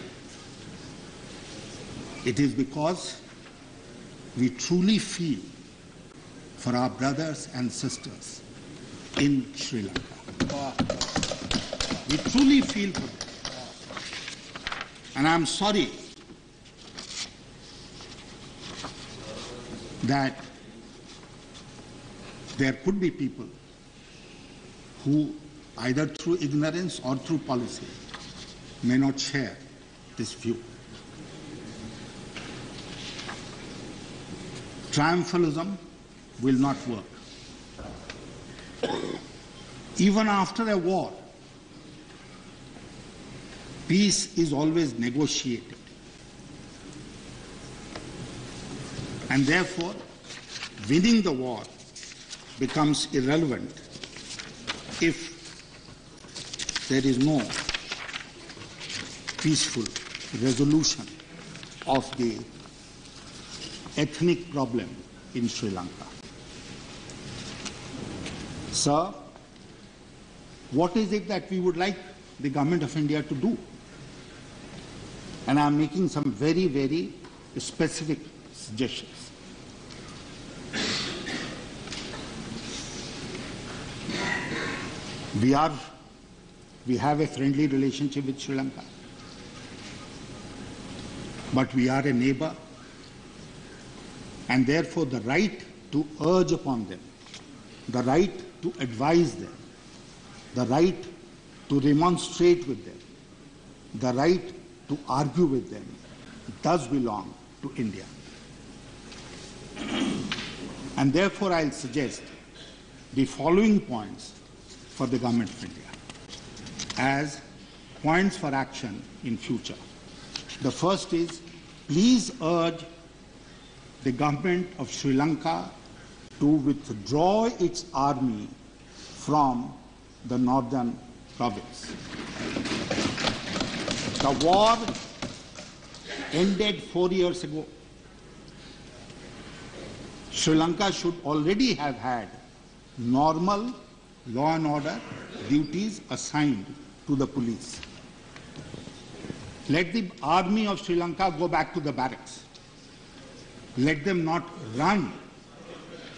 It is because we truly feel for our brothers and sisters in Sri Lanka. We truly feel for them. And I'm sorry that there could be people who, either through ignorance or through policy, may not share this view. Triumphalism will not work. Even after a war, peace is always negotiated. And therefore, winning the war becomes irrelevant if there is no peaceful resolution of the ethnic problem in Sri Lanka. Sir, what is it that we would like the government of India to do? And I'm making some very, very specific suggestions. We have a friendly relationship with Sri Lanka, but we are a neighbor, and therefore the right to urge upon them, the right to advise them, the right to remonstrate with them, the right to argue with them does belong to India. And therefore I'll suggest the following points for the Government of India as points for action in future. The first is, please urge the government of Sri Lanka to withdraw its army from the northern province. The war ended 4 years ago. Sri Lanka should already have had normal law and order duties assigned to the police. Let the army of Sri Lanka go back to the barracks. Let them not run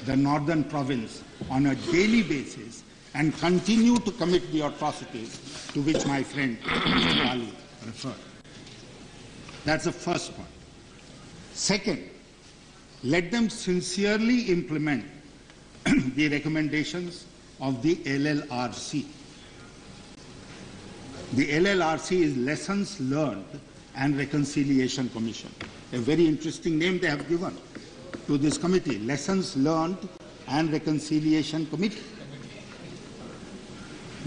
the northern province on a daily basis and continue to commit the atrocities to which my friend Mr. Bali referred. That's the first point. Second, let them sincerely implement the recommendations of the LLRC. The LLRC is Lessons Learned and Reconciliation Commission. A very interesting name they have given to this committee, Lessons Learned and Reconciliation Committee.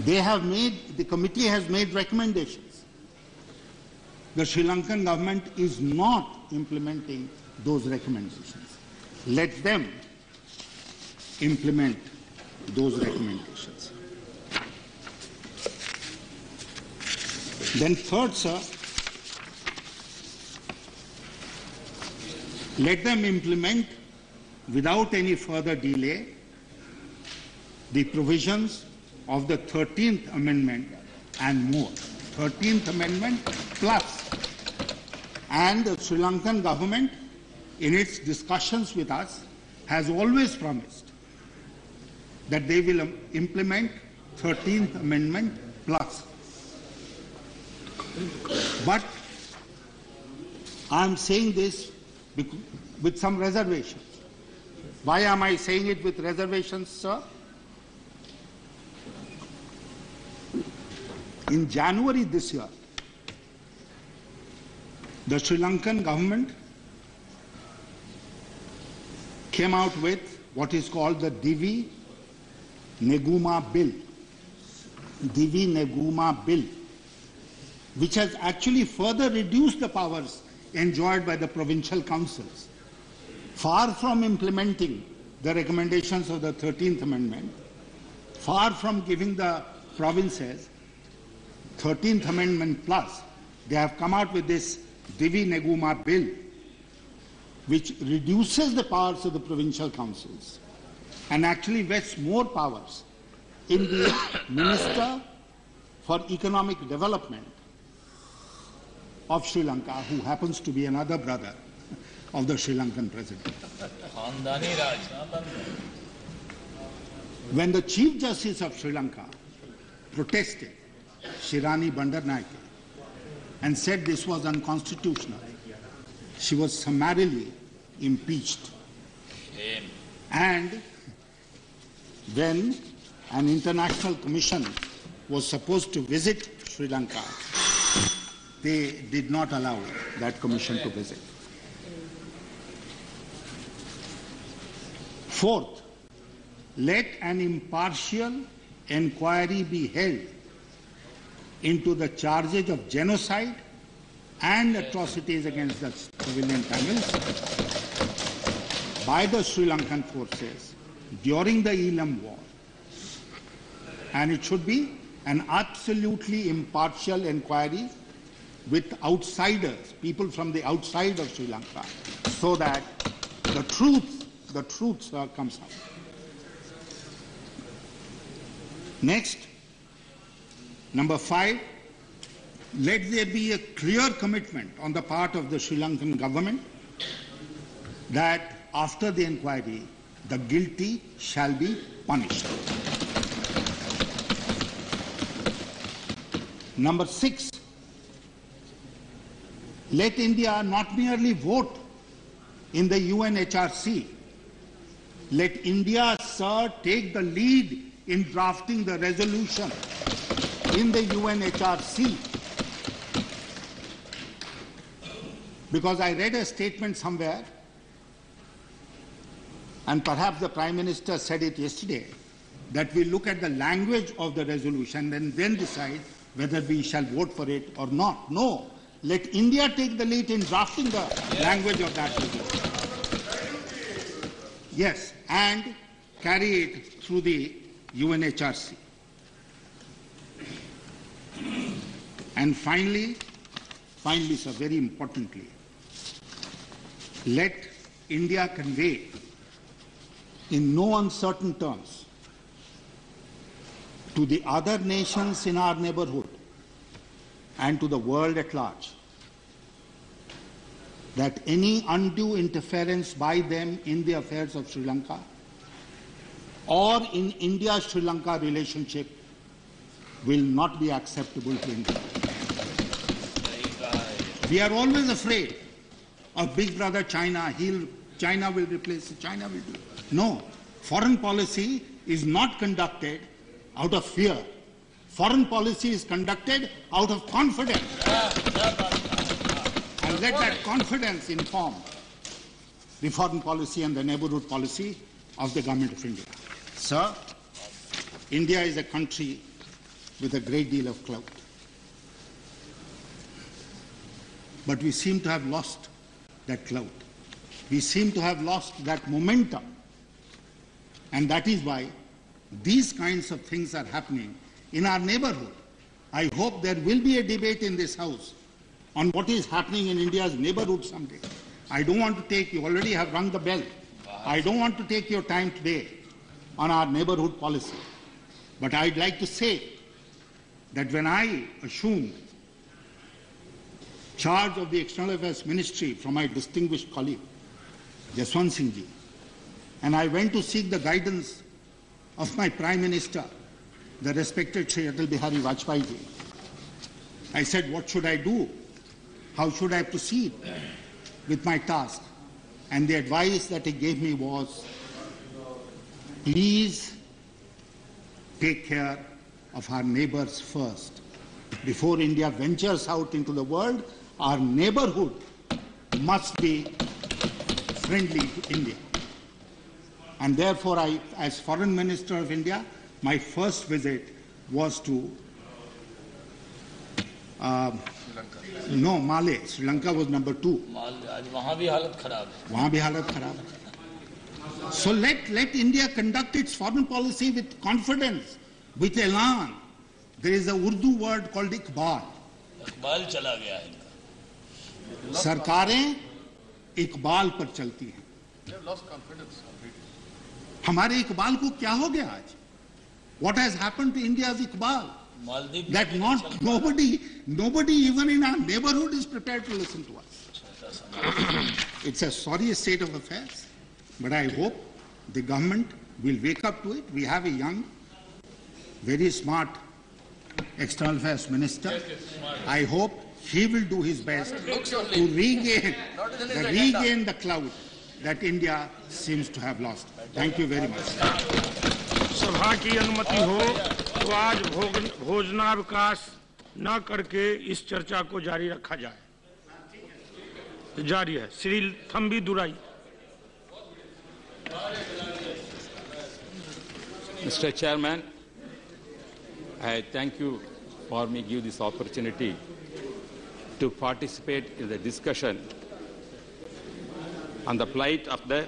The committee has made recommendations. The Sri Lankan government is not implementing those recommendations. Let them implement those recommendations. Then third, sir, let them implement without any further delay the provisions of the 13th Amendment and more. 13th Amendment plus. And the Sri Lankan government, in its discussions with us, has always promised that they will implement 13th Amendment plus. But I am saying this with some reservations. Why am I saying it with reservations, sir? In January this year, the Sri Lankan government came out with what is called the Divi Neguma Bill. Divi Neguma Bill, which has actually further reduced the powers enjoyed by the provincial councils. Far from implementing the recommendations of the 13th Amendment, far from giving the provinces 13th Amendment plus, they have come out with this Divi Neguma Bill, which reduces the powers of the provincial councils and actually vests more powers in the Minister for Economic Development of Sri Lanka, who happens to be another brother of the Sri Lankan president. When the Chief Justice of Sri Lanka protested, Shirani Bandaranaike, and said this was unconstitutional, she was summarily impeached. And when an international commission was supposed to visit Sri Lanka, they did not allow that commission to visit. Fourth, let an impartial inquiry be held into the charges of genocide and atrocities against the civilian Tamils by the Sri Lankan forces during the Elam War. And it should be an absolutely impartial inquiry with outsiders, people from the outside of Sri Lanka, so that the truth comes out. Next, number 5, let there be a clear commitment on the part of the Sri Lankan government that after the inquiry, the guilty shall be punished. Number 6, let India not merely vote in the UNHRC. Let India, sir, take the lead in drafting the resolution in the UNHRC. Because I read a statement somewhere, and perhaps the Prime Minister said it yesterday, that we look at the language of the resolution and then decide whether we shall vote for it or not. No, let India take the lead in drafting the language of that resolution. Yes, and carry it through the UNHRC. And finally, sir, very importantly, let India convey in no uncertain terms to the other nations in our neighborhood and to the world at large that any undue interference by them in the affairs of Sri Lanka or in India-Sri Lanka relationship will not be acceptable to India. We are always afraid of big brother China. China will replace it, China will do it. No, foreign policy is not conducted out of fear. Foreign policy is conducted out of confidence. And let that confidence inform the foreign policy and the neighborhood policy of the government of India. Sir, India is a country with a great deal of clout. But we seem to have lost that clout. We seem to have lost that momentum. And that is why these kinds of things are happening in our neighborhood. I hope there will be a debate in this House on what is happening in India's neighborhood someday. I don't want to take, you already have rung the bell. I don't want to take your time today on our neighborhood policy. But I'd like to say that when I assumed charge of the External Affairs Ministry from my distinguished colleague, Jaswant Singh Ji, and I went to seek the guidance of my Prime Minister, the respected Shri Atal Bihari Vajpayee Ji. I said, what should I do? How should I proceed with my task? And the advice that he gave me was, please take care of our neighbors first. Before India ventures out into the world, our neighborhood must be friendly to India. And therefore, I, as Foreign Minister of India, my first visit was to Male. Sri Lanka was number 2. वहाँ भी हालत खराब है. वहाँ भी हालत खराब है. So let India conduct its foreign policy with confidence, with elan. There is a Urdu word called Iqbal. Iqbal चला गया है इनका. सरकारें इकबाल पर चलती हैं. हमारे इकबाल को क्या हो गया आज? What has happened to India's Iqbal? That nobody even in our neighborhood is prepared to listen to us. It's a sorry state of affairs, but I hope the government will wake up to it. We have a young, very smart External Affairs Minister. I hope he will do his best to regain the clout that India seems to have lost. Thank you very much. सभा की अनुमति हो तो आज भोजनावकाश न करके इस चर्चा को जारी रखा जाए. जारी है. श्री थम्बी दुराई. Mr. Chairman, I thank you for me give this opportunity to participate in the discussion on the plight of the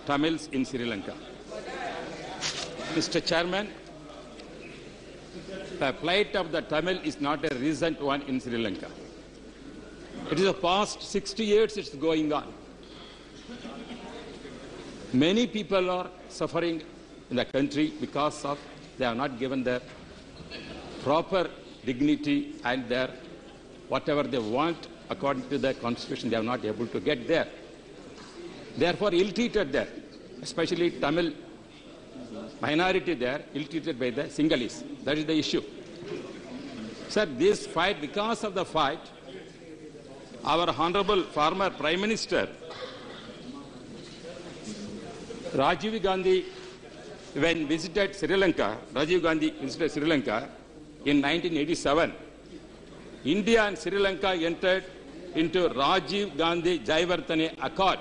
Tamils in Sri Lanka. Mr. Chairman, the plight of the Tamil is not a recent one in Sri Lanka. It is the past 60 years it's going on. Many people are suffering in the country because of they are not given their proper dignity and their whatever they want according to the constitution, they are not able to get there. Therefore, ill-treated there, especially Tamil minority there, ill-treated by the Sinhalese. That is the issue. Sir, this fight, because of the fight, our honorable former Prime Minister, Rajiv Gandhi, when visited Sri Lanka, Rajiv Gandhi visited Sri Lanka in 1987, India and Sri Lanka entered into Rajiv Gandhi Jaivartane Accord.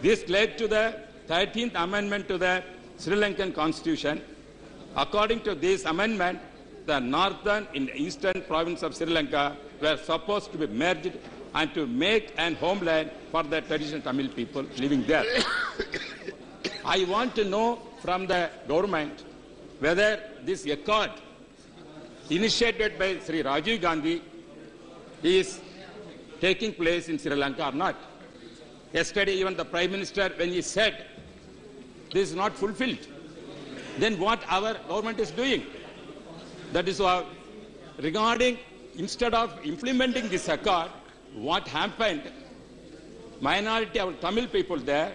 This led to the 13th Amendment to the Sri Lankan Constitution. According to this amendment, the northern and eastern province of Sri Lanka were supposed to be merged and to make an homeland for the traditional Tamil people living there. I want to know from the government whether this accord initiated by Sri Rajiv Gandhi is taking place in Sri Lanka or not. Yesterday, even the Prime Minister, when he said this is not fulfilled, then what our government is doing? That is why, regarding, instead of implementing this accord, what happened, minority of Tamil people there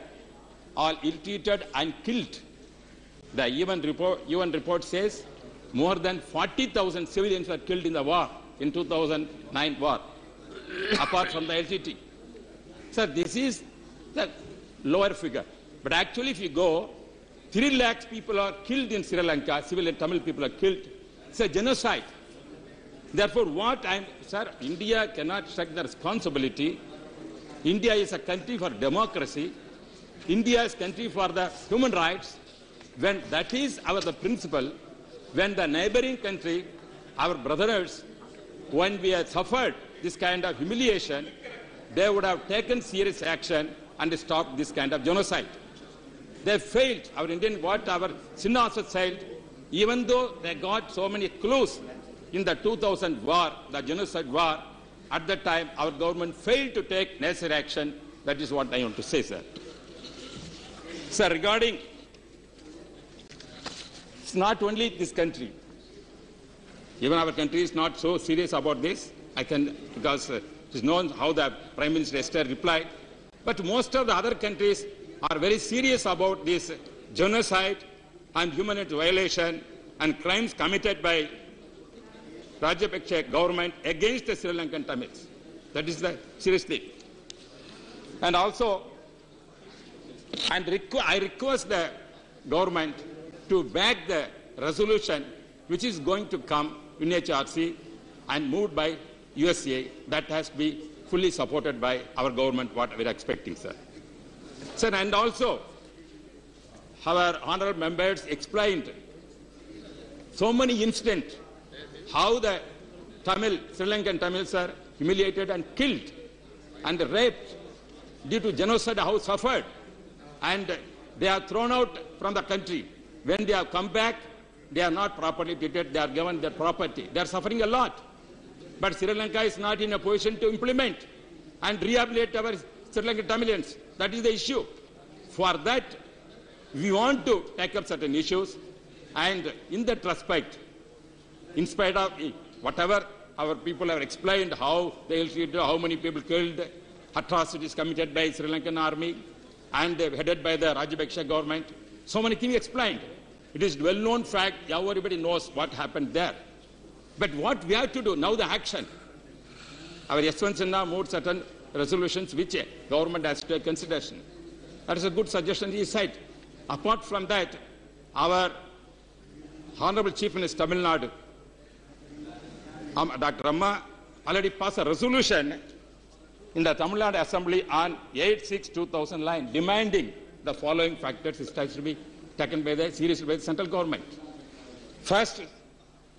are ill-treated and killed. The UN report says more than 40,000 civilians were killed in the war, in 2009 war, apart from the LTT. Sir, this is the lower figure. But actually, if you go, 3 lakhs people are killed in Sri Lanka, civilian Tamil people are killed. It's a genocide. Therefore, sir, India cannot take the responsibility. India is a country for democracy. India is a country for the human rights. When that is the principle, when the neighboring country, our brothers, when we have suffered this kind of humiliation, they would have taken serious action and stopped this kind of genocide. They failed. Our Sin also failed, even though they got so many clues in the 2000 war, the genocide war. At that time, our government failed to take necessary action. That is what I want to say, sir. Sir, regarding, it's not only this country. Even our country is not so serious about this. Because it is known how the Prime Minister yesterday replied. But most of the other countries are very serious about this genocide and human rights violation and crimes committed by Rajapaksa government against the Sri Lankan Tamils. That is the serious thing. And also, I request the government to back the resolution which is going to come in HRC and moved by USA. That has to be fully supported by our government, what we are expecting, sir. Sir, and also, our honorable members explained so many incidents how the Sri Lankan Tamils are humiliated and killed and raped due to genocide, how suffered, and they are thrown out from the country. When they have come back, they are not properly treated, they are given their property. They are suffering a lot. But Sri Lanka is not in a position to implement and rehabilitate our Sri Lankan Tamilians. That is the issue. For that, we want to take up certain issues, and in that respect, in spite of whatever our people have explained, how they ill-treated, how many people killed, atrocities committed by Sri Lankan army, and headed by the Rajapaksa government, so many things explained. It is well-known fact, everybody knows what happened there. But what we have to do, now the action. Our Yashwant Sinha moved certain resolutions which government has to take consideration. That is a good suggestion he said. Apart from that, our Honorable Chief Minister Tamil Nadu, Dr. Amma, already passed a resolution in the Tamil Nadu Assembly on 8/6/2000 line demanding the following factors which has to be taken seriously by the central government. First,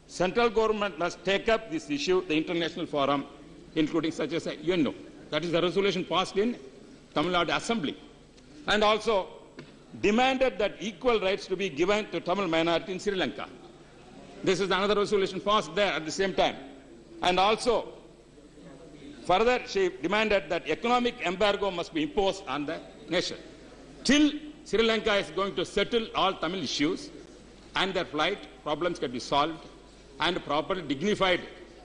central government must take up this issue, the international forum, including such as UNO. That is the resolution passed in Tamil Nadu Assembly. And also demanded that equal rights to be given to Tamil minority in Sri Lanka. This is another resolution passed there at the same time. And also, further, she demanded that economic embargo must be imposed on the nation. Till Sri Lanka is going to settle all Tamil issues and their flight problems can be solved and properly dignified,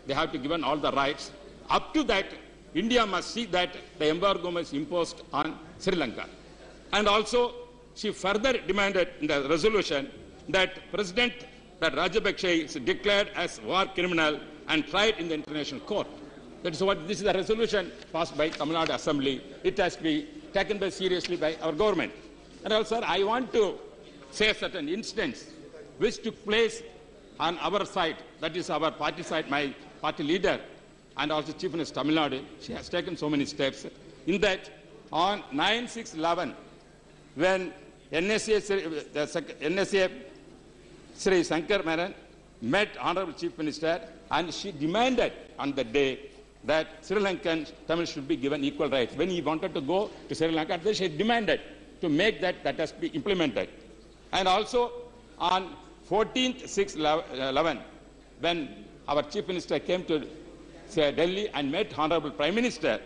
they have to give all the rights. up to that, India must see that the embargo was imposed on Sri Lanka. And also, she further demanded in the resolution that President Rajapaksa is declared as war criminal and tried in the International Court. That is what, this is a resolution passed by Tamil Nadu Assembly. It has to be taken very seriously by our government. And also, I want to say a certain instance which took place on our side, that is our party side, my party leader, and also Chief Minister Tamil Nadu. She has taken so many steps. In that, on 9/6/11, when NSA Sri Shankar Menon met Honorable Chief Minister, and she demanded on the day that Sri Lankan Tamil should be given equal rights. When he wanted to go to Sri Lanka, she demanded to make that has to be implemented. And also on 14/6/11, when our Chief Minister came to Delhi and met Honorable Prime Minister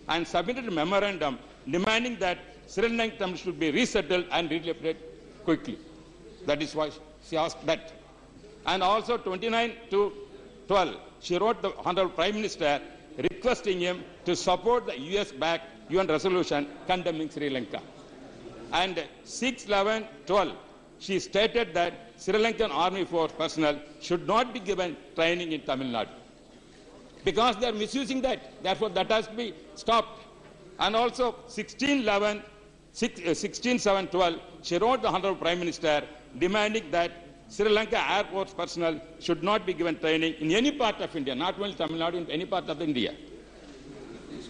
and submitted a memorandum demanding that Sri Lankan Tamil should be resettled and relocated quickly. That is why she asked that. And also 29/12, she wrote the Honorable Prime Minister requesting him to support the US-backed UN resolution condemning Sri Lanka. And 6/11/12, she stated that Sri Lankan Army Force personnel should not be given training in Tamil Nadu because they are misusing that. Therefore, that has to be stopped. And also 16/7/12, she wrote the Honorable Prime Minister demanding that Sri Lanka Air Force personnel should not be given training in any part of India, not only Tamil Nadu, in any part of India.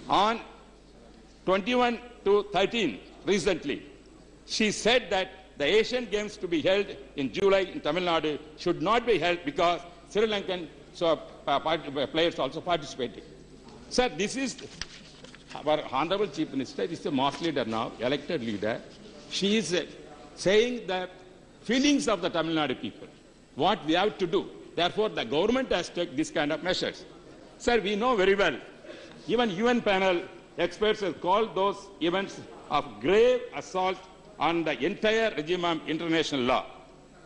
On 21/13, recently, she said that the Asian Games to be held in July in Tamil Nadu should not be held because Sri Lankan players also participating. Sir, this is our Honorable Chief Minister, is the Mass leader now, elected leader. She is saying the feelings of the Tamil Nadu people, what we have to do. Therefore, the government has to take this kind of measures. Sir, we know very well, even UN panel experts have called those events of grave assault on the entire regime of international law.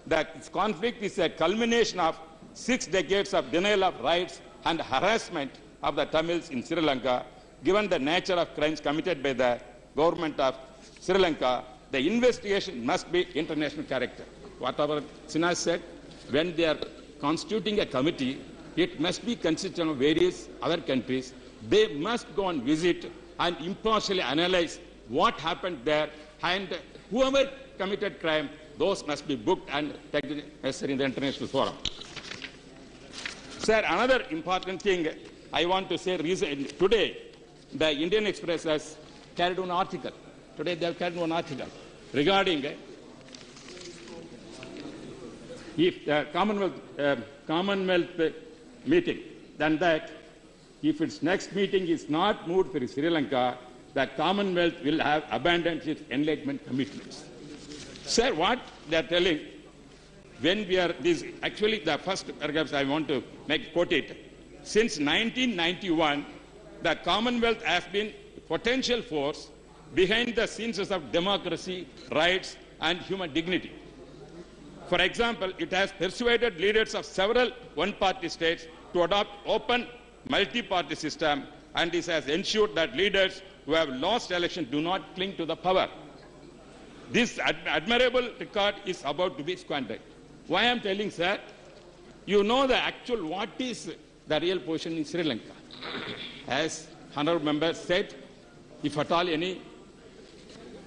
That this conflict is a culmination of 6 decades of denial of rights and harassment of the Tamils in Sri Lanka. Given the nature of crimes committed by the government of Sri Lanka, the investigation must be international character. Whatever Sinha said, when they are constituting a committee, it must be consistent of various other countries. They must go and visit and impartially analyze what happened there, and whoever committed crime, those must be booked and taken necessary in the international forum. Sir, another important thing I want to say, today the Indian Express has carried one article. Today they have carried one article regarding if the Commonwealth meeting, then that if its next meeting is not moved for Sri Lanka, the Commonwealth will have abandoned its enlightenment commitments. Sir, what they are telling, when we are, this actually the first paragraphs I want to quote it. Since 1991, the Commonwealth has been a potential force behind the scenes of democracy, rights, and human dignity. For example, it has persuaded leaders of several one-party states to adopt open multi-party system, and this has ensured that leaders who have lost election do not cling to the power. This admirable record is about to be squandered. Why I am telling, sir, you know the actual what is the real position in Sri Lanka. As honorable member said, if at all any,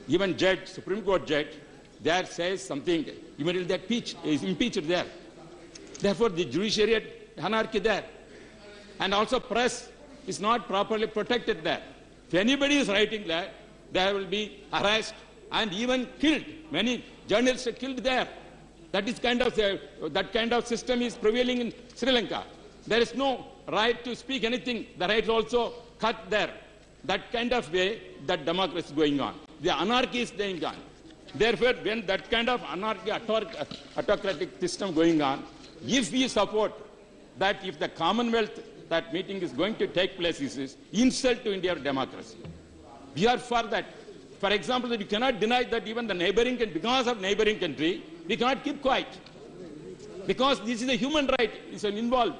even judge, Supreme Court judge, there says something, immediately that is impeached there. Therefore, the judiciary anarchy there. And also press is not properly protected there. If anybody is writing there, they will be harassed and even killed. Many journalists are killed there. That kind of system is prevailing in Sri Lanka. There is no right to speak anything. The right is also cut there. That kind of way, that democracy is going on. The anarchy is going on. Therefore, when that kind of anarchy, autocratic system going on, if we support that, if the Commonwealth, that meeting is going to take place, is insult to India's democracy. We are for that. For example, that you cannot deny that even the neighboring country, because of neighboring country, we cannot keep quiet. Because this is a human right, it's involved.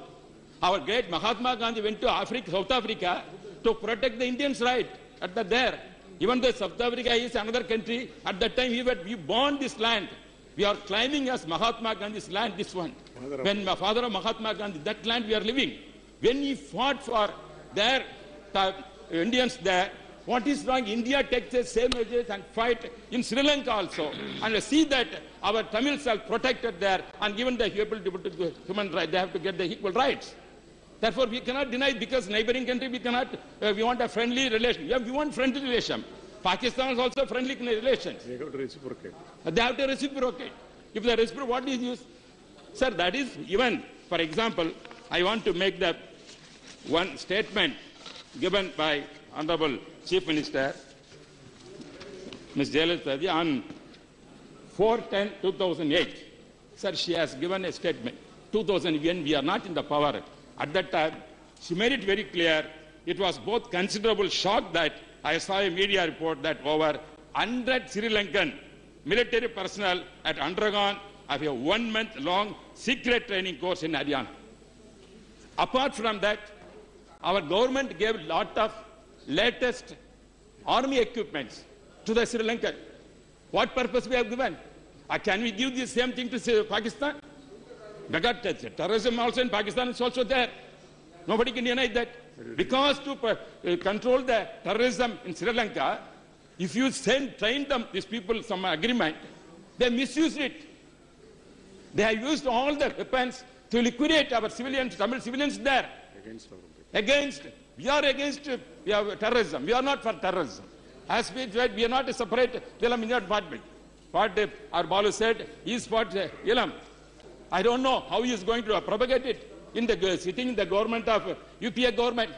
Our great Mahatma Gandhi went to Africa, South Africa to protect the Indians' right there. Even though South Africa is another country, at that time we bought this land. We are claiming as Mahatma Gandhi's land, this one. When my father of Mahatma Gandhi, that land we are living. When he fought for their Indians there, what is wrong? India takes the same measures and fight in Sri Lanka also. And see that our Tamils are protected there and given the human rights, they have to get the equal rights. Therefore, we cannot deny because neighboring country we cannot, we want a friendly relation. Yeah, we want friendly relation. Pakistan is also friendly relations. They have to reciprocate. They have to reciprocate. If they reciprocate, what is use? Sir, that is even, for example, I want to make that one statement given by Honorable Chief Minister, Ms. Jayalalitha, on 4/10/2008. Sir, she has given a statement. 2000, when we are not in the power. At that time, she made it very clear. It was both considerable shock that I saw a media report that over 100 Sri Lankan military personnel had undergone a 1-month-long secret training course in Haryana. Apart from that, our government gave a lot of latest army equipments to the Sri Lankan. What purpose we have given? Can we give the same thing to Pakistan? Because terrorism also in Pakistan is also there. Nobody can deny that. Because to control the terrorism in Sri Lanka, if you train them, these people, some agreement, they misused it. They have used all the weapons to liquidate our civilians, Tamil civilians there. We are against terrorism. We are not for terrorism. As we said, we are not a separate Ilam department. What our Balu said is what Ilam. I don't know how he is going to propagate it in the sitting in the government of UPA government.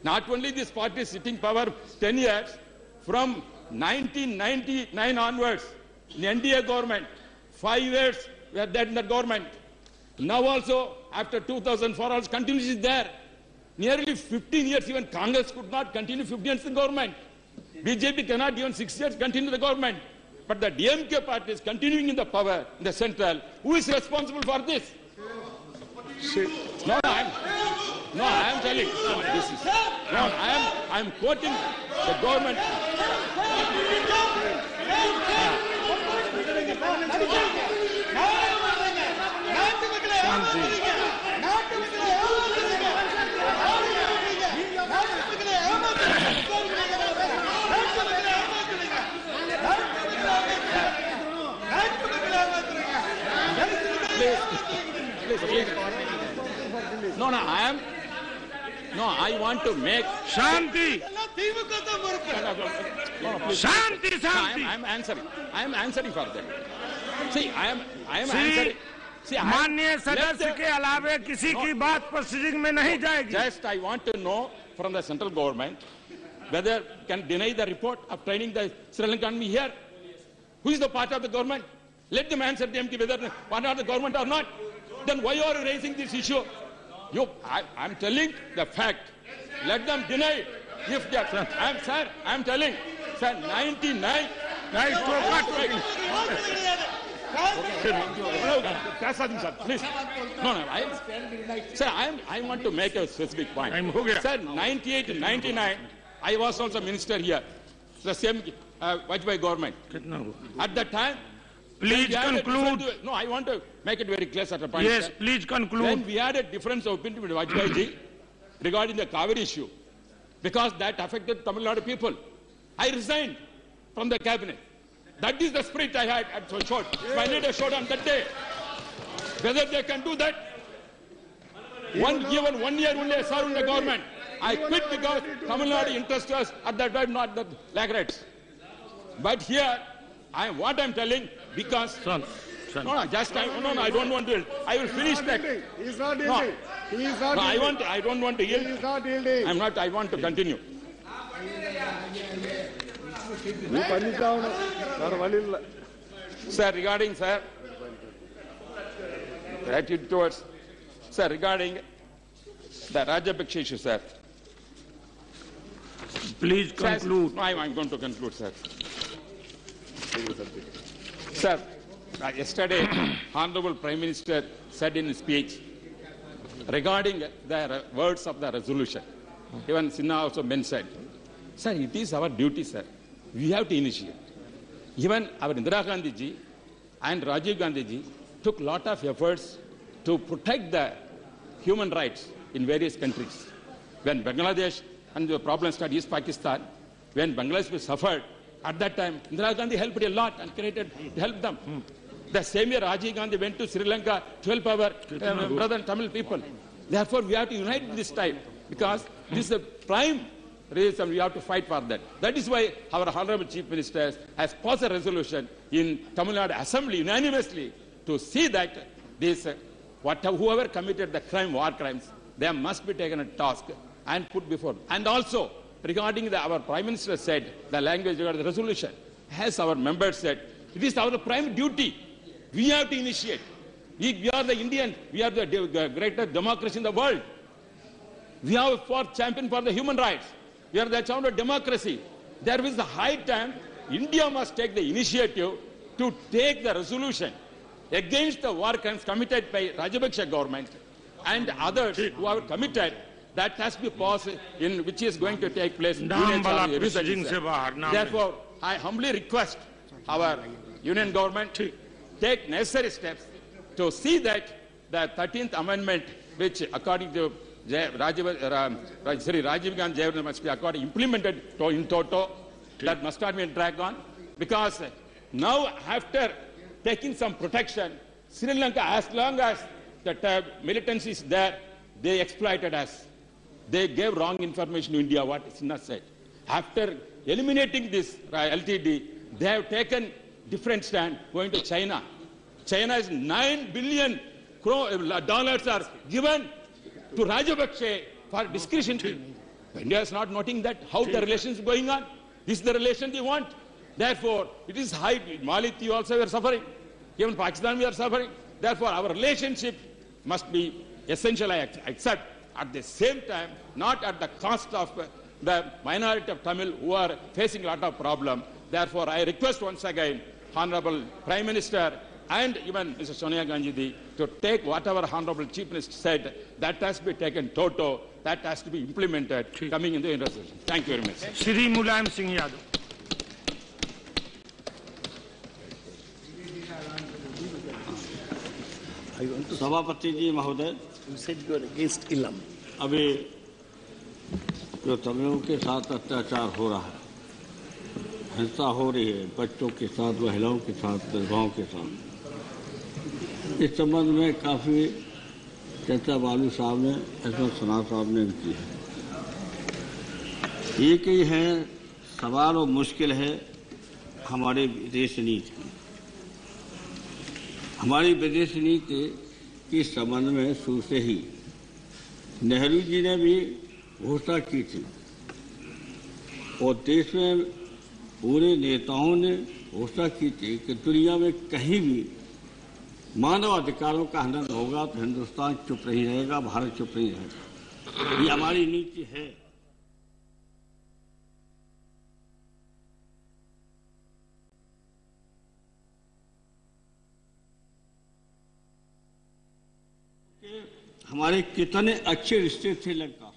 Not only this party is sitting power 10 years, from 1999 onwards, in the NDA government, 5 years we are there in the government. Now also, after 2004, also continues there. Nearly 15 years, even Congress could not continue 15 years in the government. BJP cannot even 6 years continue the government. But the DMK party is continuing in the power in the central. Who is responsible for this? No, I am telling. I am quoting the government. I want to make Shanti. Shanti. I am answering for that. See, I am answering. माननीय सदस्य के अलावे किसी की बात पर sitting में नहीं जाएगी. Just I want to know from the central government whether can deny the report of training the Sri Lankan army here. Who is the part of the government? Let them answer them whether part of the government or not. Then why are you raising this issue? I am telling the fact. Let them deny. If they are, I am telling, sir, 99. Please. Sir, I want to make a specific point. Sir, 98 and 99, I was also minister here. The same Vajpayee government. At that time, please conclude. No, I want to make it very clear at a point. Yes, sir. please conclude. When we had a difference of opinion with Vajpayee ji regarding the Kaveri issue, because that affected Tamil Nadu people, I resigned from the cabinet. That is the spirit I had at so short. I need a short on that day. Whether they can do that, given 1 year only I served in the government. I quit because Tamil Nadu interested us at that time, not the lagrets. But here, what I'm telling, because Son. No, I don't want to. I will finish that. He is not yielding. He is not yielding. I don't want to yield. He is not yielding. I want to continue. Sir, regarding, sir, attitude towards, sir, regarding the Rajapaksa issue, sir. Please conclude. No, I'm going to conclude, sir. Sir, yesterday, Honorable Prime Minister said in his speech regarding the words of the resolution. Even Sinha also mentioned. Sir, it is our duty, sir. We have to initiate. Even our Indira Gandhi ji and Rajiv Gandhi ji took a lot of efforts to protect the human rights in various countries. When Bangladesh and the problem started, East Pakistan, when Bangladesh suffered, at that time, Indira Gandhi helped a lot and created to help them. The same year, Rajiv Gandhi went to Sri Lanka to help our brother Tamil people. Therefore, we have to unite this time because this is the prime reason we have to fight for that. That is why our Honorable Chief Minister has passed a resolution in Tamil Nadu Assembly unanimously to see that this, whoever committed the crime, war crimes, they must be taken a task and put before. And also, regarding our Prime Minister said, the language regarding the resolution, as our members said, it is our prime duty. We have to initiate. We are the Indian, we are the greatest democracy in the world. We have fought champion for the human rights. We are the champion of democracy. There is a high time India must take the initiative to take the resolution against the war crimes committed by Rajapaksa government and others who are committed. That has to be passed in which is going to take place. Therefore, I humbly request our union government take necessary steps to see that the 13th Amendment, which according to Rajiv Gandhi must be implemented in toto, that must not be dragged on, because now after taking some protection, Sri Lanka, as long as the militancy is there, they exploited us. They gave wrong information to India, what Sinha said. After eliminating this LTD, they have taken different stand going to China. China's $9 billion are given to Rajapaksa for discretion. India is not noting that, how the relations going on. This is the relation they want. Therefore, it is high. Mali also we are suffering. Even Pakistan we are suffering. Therefore, our relationship must be essential, I accept. At the same time, not at the cost of the minority of Tamil who are facing a lot of problems. Therefore, I request once again, Honorable Prime Minister and even Mr. Sonia Gandhi to take whatever Honorable Chief Minister said, that has to be taken toto, that has to be implemented coming in the resolution. Thank you very much. Shri Mulayam Singh Yadav. सभापति जी महोदय, अभी जो तमिलों के साथ अत्याचार हो रहा है, हिंसा हो रही है, बच्चों के साथ, महिलाओं के साथ, विधवाओं के साथ, इस संबंध में काफ़ी चर्चा बालू साहब ने, एसएम सना साहब ने की है। एक ही है सवाल और मुश्किल है हमारे विदेश नीति की। हमारी विदेश नीति के संबंध में शुरू से ही नेहरू जी ने भी घोषणा की थी और देश में पूरे नेताओं ने घोषणा की थी कि दुनिया में कहीं भी मानव अधिकारों का हनन होगा तो हिंदुस्तान चुप नहीं रहेगा, भारत चुप नहीं रहेगा। ये हमारी नीति है। हमारे कितने अच्छे रिश्ते थे लंका